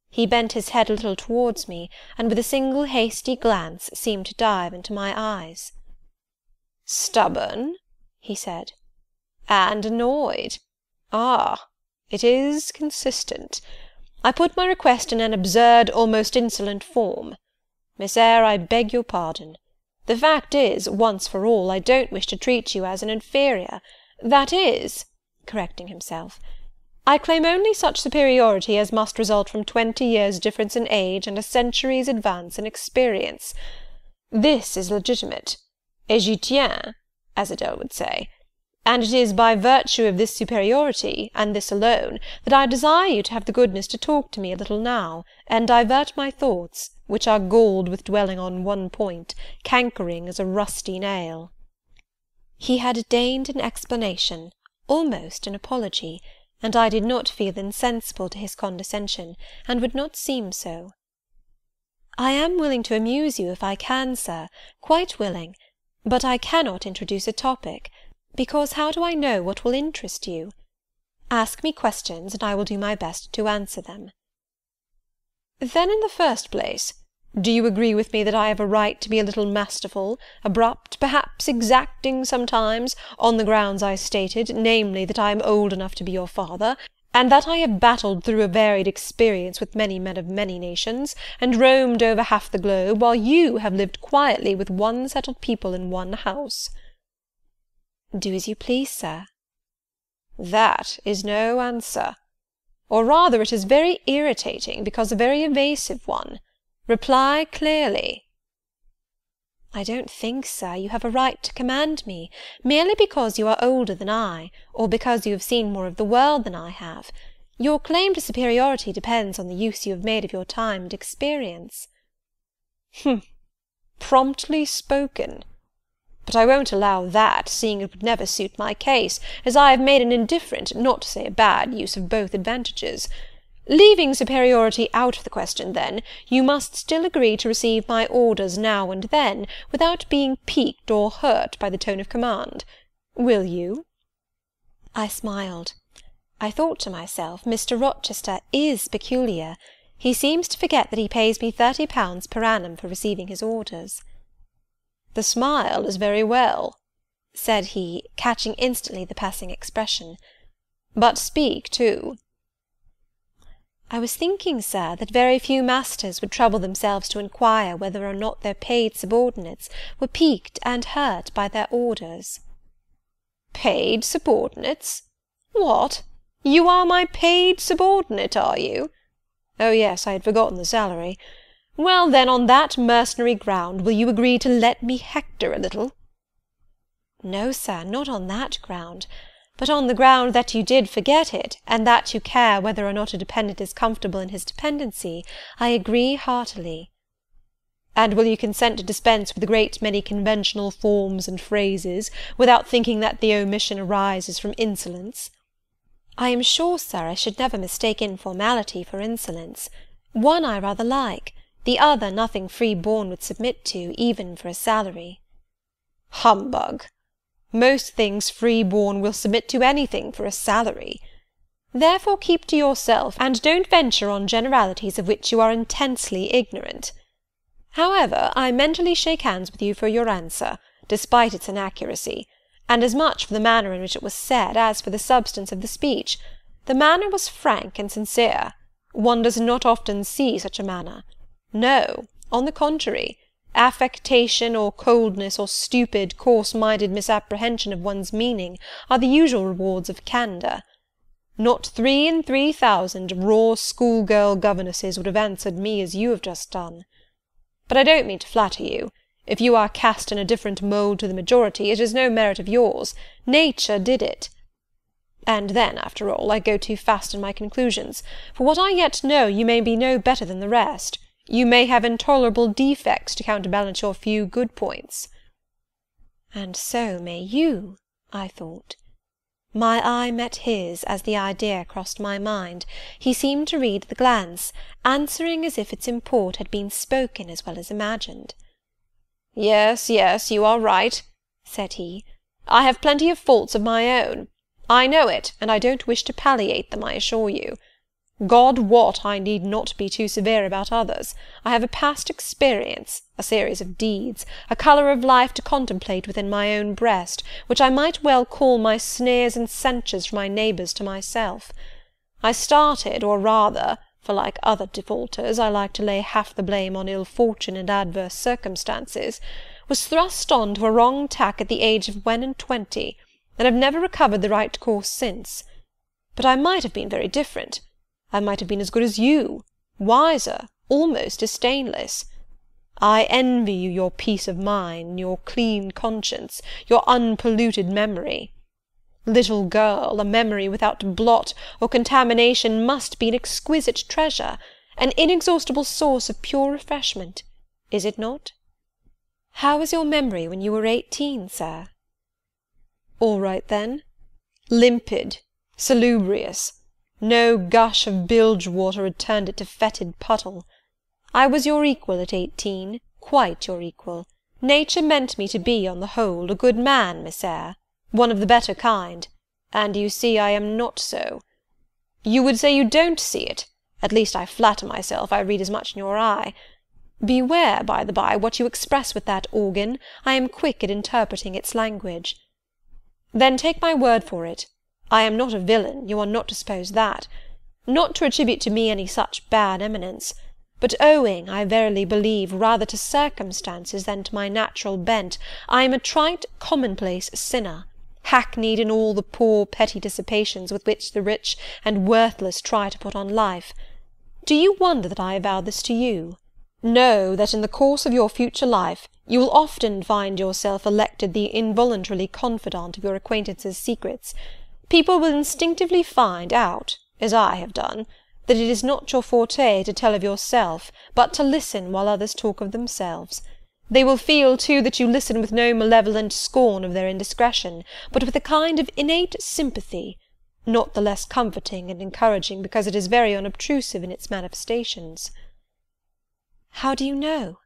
He bent his head a little towards me, and with a single hasty glance seemed to dive into my eyes. "Stubborn?" he said. "And annoyed? Ah, it is consistent. I put my request in an absurd, almost insolent form. Miss Eyre, I beg your pardon. The fact is, once for all, I don't wish to treat you as an inferior. That is," correcting himself, "I claim only such superiority as must result from 20 years' difference in age and a century's advance in experience. This is legitimate, et j'y tiens, as Adele would say. And it is by virtue of this superiority, and this alone, that I desire you to have the goodness to talk to me a little now, and divert my thoughts, which are galled with dwelling on one point, cankering as a rusty nail." He had deigned an explanation, almost an apology, and I did not feel insensible to his condescension, and would not seem so. "I am willing to amuse you if I can, sir, quite willing, but I cannot introduce a topic, because how do I know what will interest you? Ask me questions, and I will do my best to answer them." "Then, in the first place, do you agree with me that I have a right to be a little masterful, abrupt, perhaps exacting sometimes, on the grounds I stated, namely, that I am old enough to be your father, and that I have battled through a varied experience with many men of many nations, and roamed over half the globe, while you have lived quietly with one settled people in one house?" "Do as you please, sir." "That is no answer. Or rather it is very irritating, because a very evasive one. Reply clearly." "I don't think, sir, you have a right to command me, merely because you are older than I, or because you have seen more of the world than I have. Your claim to superiority depends on the use you have made of your time and experience." Promptly spoken. But I won't allow that, seeing it would never suit my case, as I have made an indifferent, not to say a bad, use of both advantages. Leaving superiority out of the question, then, you must still agree to receive my orders now and then, without being piqued or hurt by the tone of command. Will you?" I smiled. I thought to myself, Mr. Rochester is peculiar. He seems to forget that he pays me £30 per annum for receiving his orders. "The smile is very well," said he, catching instantly the passing expression. "But speak too." "I was thinking, sir, that very few masters would trouble themselves to inquire whether or not their paid subordinates were piqued and hurt by their orders." "Paid subordinates? What? You are my paid subordinate, are you? Oh, yes, I had forgotten the salary. Well, then, on that mercenary ground, will you agree to let me hector a little?" "No, sir, not on that ground. But on the ground that you did forget it, and that you care whether or not a dependent is comfortable in his dependency, I agree heartily." "And will you consent to dispense with a great many conventional forms and phrases, without thinking that the omission arises from insolence?" "I am sure, sir, I should never mistake informality for insolence. One I rather like, the other nothing free-born would submit to, even for a salary." "Humbug! Most things free-born will submit to anything for a salary. Therefore keep to yourself, and don't venture on generalities of which you are intensely ignorant. However, I mentally shake hands with you for your answer, despite its inaccuracy, and as much for the manner in which it was said as for the substance of the speech. The manner was frank and sincere. One does not often see such a manner. No, on the contrary, affectation or coldness or stupid, coarse-minded misapprehension of one's meaning are the usual rewards of candour. Not 3 in 3,000 raw schoolgirl governesses would have answered me as you have just done. But I don't mean to flatter you. If you are cast in a different mould to the majority, it is no merit of yours. Nature did it. And then, after all, I go too fast in my conclusions. For what I yet know, you may be no better than the rest. You may have intolerable defects to counterbalance your few good points." And so may you, I thought. My eye met his as the idea crossed my mind. He seemed to read the glance, answering as if its import had been spoken as well as imagined. "Yes, yes, you are right," said he. "I have plenty of faults of my own. I know it, and I don't wish to palliate them, I assure you. God wot, I need not be too severe about others. I have a past experience, a series of deeds, a colour of life to contemplate within my own breast, which I might well call my sneers and censures from my neighbours to myself. I started, or rather, for like other defaulters, I like to lay half the blame on ill fortune and adverse circumstances, was thrust on to a wrong tack at the age of 21, and have never recovered the right course since. But I might have been very different. I might have been as good as you, wiser, almost as stainless. I envy you your peace of mind, your clean conscience, your unpolluted memory. Little girl, a memory without blot or contamination must be an exquisite treasure, an inexhaustible source of pure refreshment, is it not? How was your memory when you were 18, sir? All right then. Limpid, salubrious. No gush of bilge water had turned it to fetid puddle. I was your equal at 18, quite your equal. Nature meant me to be, on the whole, a good man, Miss Eyre, one of the better kind, and you see I am not so. You would say you don't see it, at least I flatter myself I read as much in your eye. Beware, by the by, what you express with that organ. I am quick at interpreting its language. Then take my word for it, I am not a villain, you are not to suppose that. Not to attribute to me any such bad eminence, but owing, I verily believe, rather to circumstances than to my natural bent, I am a trite, commonplace sinner, hackneyed in all the poor petty dissipations with which the rich and worthless try to put on life. Do you wonder that I avow this to you? Know that in the course of your future life you will often find yourself elected the involuntarily confidant of your acquaintances' secrets. People will instinctively find out, as I have done, that it is not your forte to tell of yourself, but to listen while others talk of themselves. They will feel, too, that you listen with no malevolent scorn of their indiscretion, but with a kind of innate sympathy, not the less comforting and encouraging because it is very unobtrusive in its manifestations. How do you know?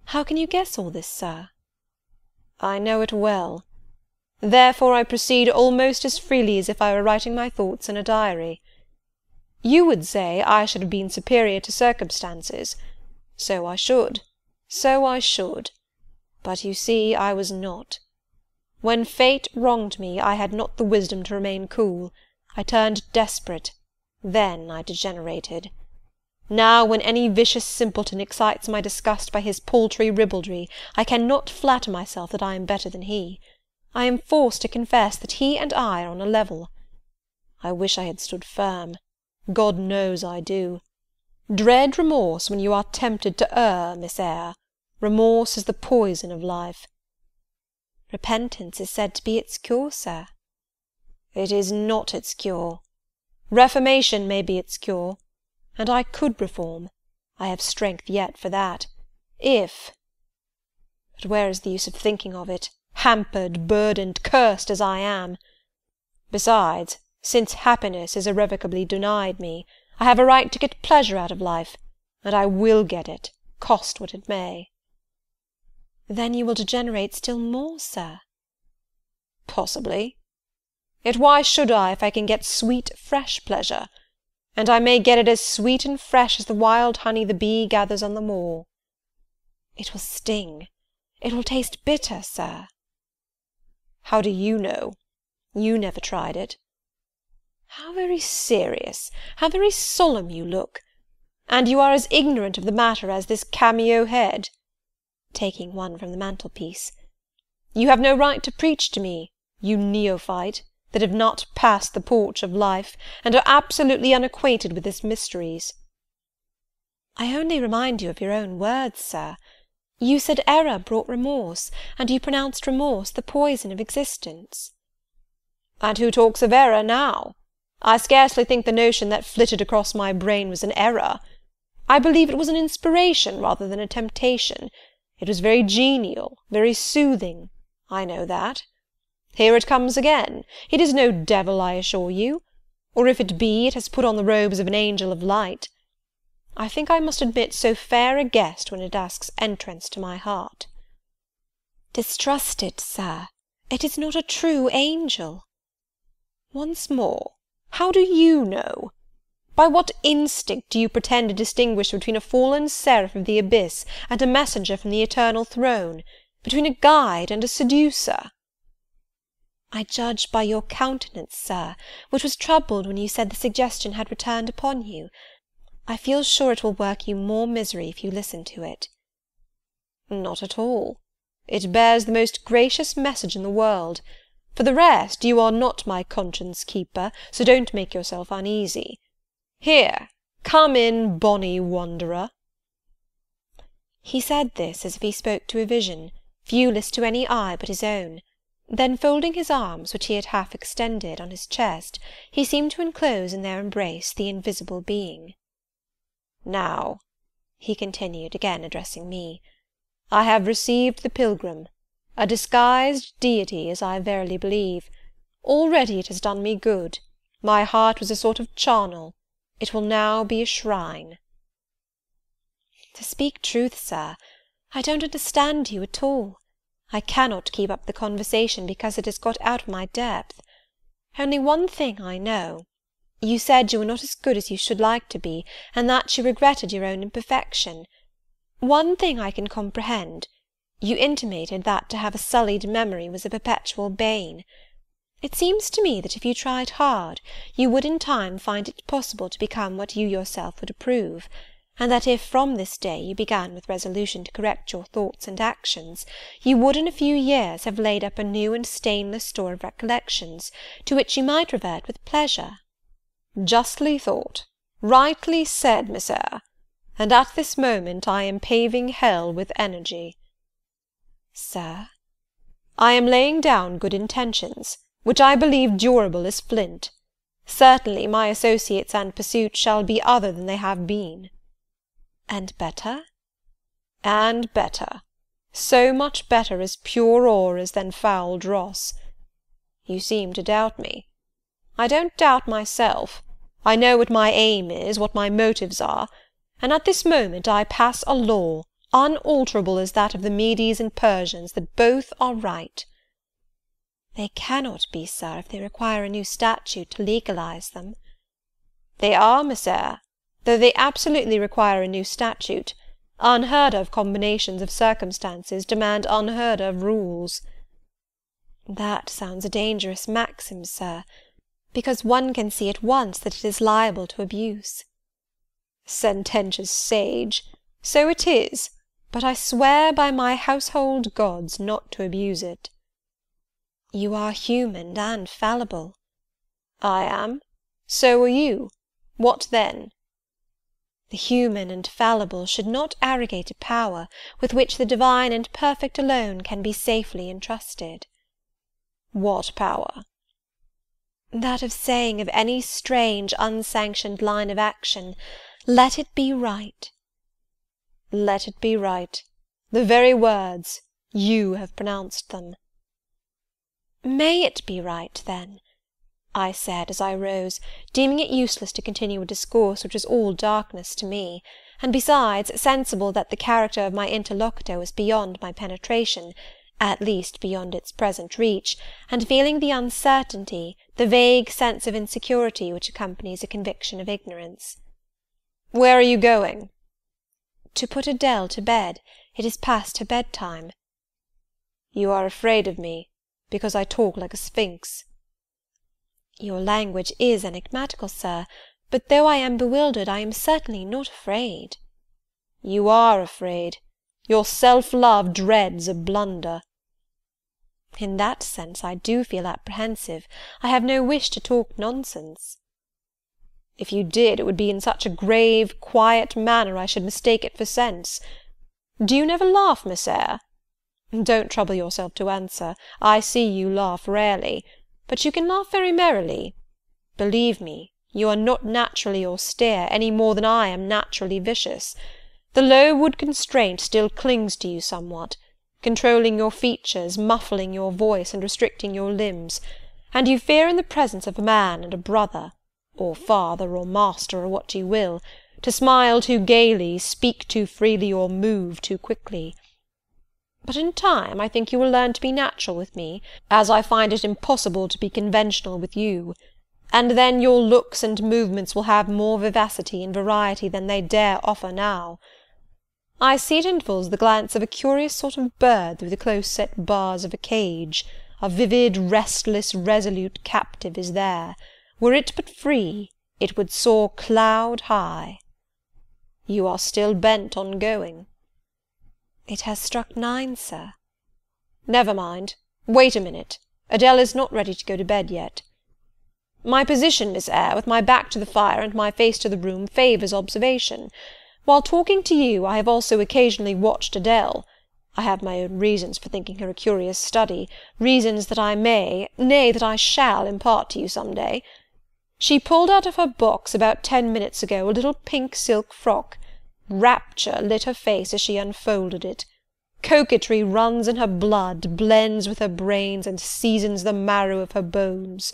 How can you guess all this, sir? I know it well. Therefore I proceed almost as freely as if I were writing my thoughts in a diary. You would say I should have been superior to circumstances. So I should. But you see I was not. When fate wronged me, I had not the wisdom to remain cool. I turned desperate. Then I degenerated. Now, when any vicious simpleton excites my disgust by his paltry ribaldry, I cannot flatter myself that I am better than he. I am forced to confess that he and I are on a level. I wish I had stood firm. God knows I do. Dread remorse when you are tempted to err, Miss Eyre. Remorse is the poison of life. Repentance is said to be its cure, sir. It is not its cure. Reformation may be its cure, and I could reform. I have strength yet for that. But where is the use of thinking of it, hampered, burdened, cursed as I am? Besides, since happiness is irrevocably denied me, I have a right to get pleasure out of life, and I will get it, cost what it may. Then you will degenerate still more, sir. Possibly. Yet why should I, if I can get sweet, fresh pleasure? And I may get it as sweet and fresh as the wild honey the bee gathers on the moor. It will sting. It will taste bitter, sir. How do you know? You never tried it. How very serious, how very solemn you look! And you are as ignorant of the matter as this cameo head," taking one from the mantelpiece. "You have no right to preach to me, you neophyte, that have not passed the porch of life, and are absolutely unacquainted with its mysteries." "I only remind you of your own words, sir. You said error brought remorse, and you pronounced remorse the poison of existence." "And who talks of error now? I scarcely think the notion that flitted across my brain was an error. I believe it was an inspiration rather than a temptation. It was very genial, very soothing. I know that. Here it comes again. It is no devil, I assure you. Or if it be, it has put on the robes of an angel of light. I think I must admit so fair a guest when it asks entrance to my heart. Distrust it, sir. It is not a true angel. Once more, how do you know? By what instinct do you pretend to distinguish between a fallen seraph of the abyss and a messenger from the eternal throne, between a guide and a seducer? I judge by your countenance, sir, which was troubled when you said the suggestion had returned upon you. I feel sure it will work you more misery if you listen to it. Not at all. It bears the most gracious message in the world. For the rest, you are not my conscience-keeper, so don't make yourself uneasy. Here, come in, bonny wanderer. He said this as if he spoke to a vision, viewless to any eye but his own. Then, folding his arms, which he had half extended, on his chest, he seemed to enclose in their embrace the invisible being. Now, he continued, again addressing me, I have received the pilgrim, a disguised deity, as I verily believe. Already it has done me good. My heart was a sort of charnel. It will now be a shrine. To speak truth, sir, I don't understand you at all. I cannot keep up the conversation because it has got out of my depth. Only one thing I know. You said you were not as good as you should like to be, and that you regretted your own imperfection. One thing I can comprehend. You intimated that to have a sullied memory was a perpetual bane. It seems to me that if you tried hard, you would in time find it possible to become what you yourself would approve, and that if from this day you began with resolution to correct your thoughts and actions, you would in a few years have laid up a new and stainless store of recollections, to which you might revert with pleasure. Justly thought, rightly said, Miss Eyre, and at this moment I am paving hell with energy. Sir? I am laying down good intentions, which I believe durable as flint. Certainly my associates and pursuits shall be other than they have been. And better? And better. So much better as pure ore is than foul dross. You seem to doubt me. I don't doubt myself. I know what my aim is, what my motives are, and at this moment I pass a law, unalterable as that of the Medes and Persians, that both are right. They cannot be, sir, if they require a new statute to legalize them. They are, Miss Eyre, though they absolutely require a new statute. Unheard-of combinations of circumstances demand unheard-of rules. That sounds a dangerous maxim, sir, because one can see at once that it is liable to abuse. Sententious sage! So it is, but I swear by my household gods not to abuse it. You are human and fallible. I am. So are you. What then? The human and fallible should not arrogate a power with which the divine and perfect alone can be safely entrusted. What power? That of saying of any strange, unsanctioned line of action, let it be right. Let it be right. The very words. You have pronounced them. May it be right, then? I said, as I rose, deeming it useless to continue a discourse which was all darkness to me, and besides, sensible that the character of my interlocutor was beyond my penetration, at least beyond its present reach, and feeling the uncertainty, the vague sense of insecurity which accompanies a conviction of ignorance. Where are you going? To put Adele to bed. It is past her bedtime. You are afraid of me, because I talk like a sphinx. Your language is enigmatical, sir, but though I am bewildered, I am certainly not afraid. You are afraid. Your self-love dreads a blunder. In that sense I do feel apprehensive. I have no wish to talk nonsense. If you did, it would be in such a grave, quiet manner I should mistake it for sense. Do you never laugh, Miss Eyre? Don't trouble yourself to answer. I see you laugh rarely. But you can laugh very merrily. Believe me, You are not naturally austere, any more than I am naturally vicious. The low wood constraint still clings to you somewhat, controlling your features, muffling your voice, and restricting your limbs, and you fear in the presence of a man and a brother, or father, or master, or what you will, to smile too gaily, speak too freely, or move too quickly. But in time I think you will learn to be natural with me, as I find it impossible to be conventional with you, and then your looks and movements will have more vivacity and variety than they dare offer now. I see at intervals the glance of a curious sort of bird through the close-set bars of a cage. A vivid, restless, resolute captive is there. Were it but free, it would soar cloud-high. You are still bent on going. It has struck 9, sir. Never mind. Wait a minute. Adele is not ready to go to bed yet. My position, Miss Eyre, with my back to the fire and my face to the room, favours observation. While talking to you, I have also occasionally watched Adele. I have my own reasons for thinking her a curious study, reasons that I may, nay, that I shall impart to you some day. She pulled out of her box about 10 minutes ago a little pink silk frock. Rapture lit her face as she unfolded it. Coquetry runs in her blood, blends with her brains, and seasons the marrow of her bones.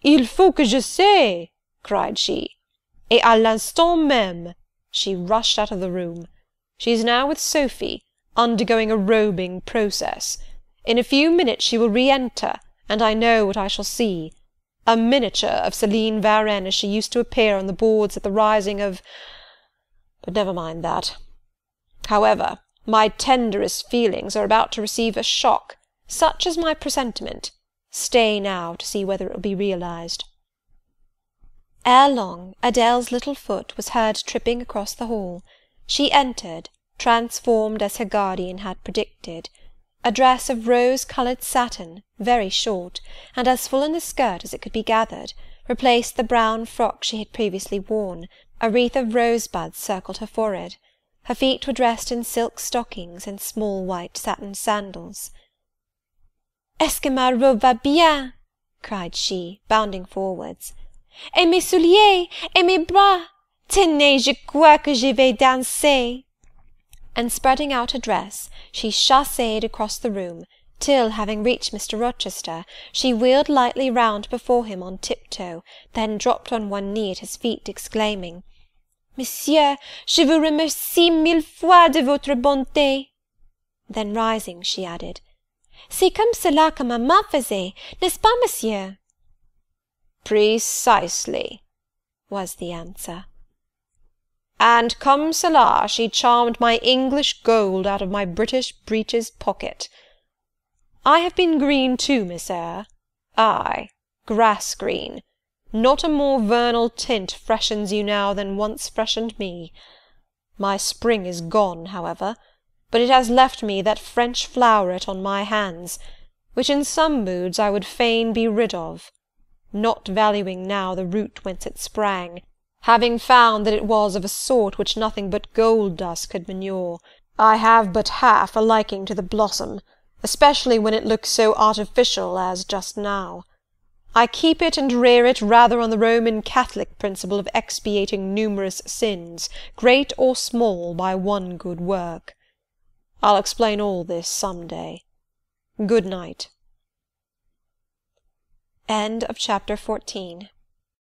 Il faut que je sais, cried she, et à l'instant même. She rushed out of the room. She is now with Sophy, undergoing a robing process. In a few minutes she will re-enter, and I know what I shall see. A miniature of Céline Varenne as she used to appear on the boards at the rising of— but never mind that. However, my tenderest feelings are about to receive a shock, such as my presentiment. Stay now to see whether it will be realized. Ere long, Adele's little foot was heard tripping across the hall. She entered, transformed as her guardian had predicted. A dress of rose-coloured satin, very short, and as full in the skirt as it could be gathered, replaced the brown frock she had previously worn. A wreath of rosebuds circled her forehead. Her feet were dressed in silk stockings and small white satin sandals. "Est-ce que ma robe va bien?" cried she, bounding forwards. "Et mes souliers, et mes bras! Tenez, je crois que je vais danser." And spreading out her dress, she chassed across the room, till, having reached Mr. Rochester, she wheeled lightly round before him on tiptoe, then dropped on one knee at his feet, exclaiming, "Monsieur, je vous remercie 1000 fois de votre bonté." Then rising, she added, "C'est comme cela que maman faisait, n'est-ce pas, monsieur?" "Precisely," was the answer. "And comme cela she charmed my English gold out of my British breeches pocket. I have been green too, Miss Eyre. Ay, grass-green. Not a more vernal tint freshens you now than once freshened me. My spring is gone, however, but it has left me that French floweret on my hands, which in some moods I would fain be rid of, not valuing now the root whence it sprang, having found that it was of a sort which nothing but gold dust could manure. I have but half a liking to the blossom, especially when it looks so artificial as just now. I keep it and rear it rather on the Roman Catholic principle of expiating numerous sins, great or small, by one good work. I'll explain all this some day. Good night. End of chapter 14.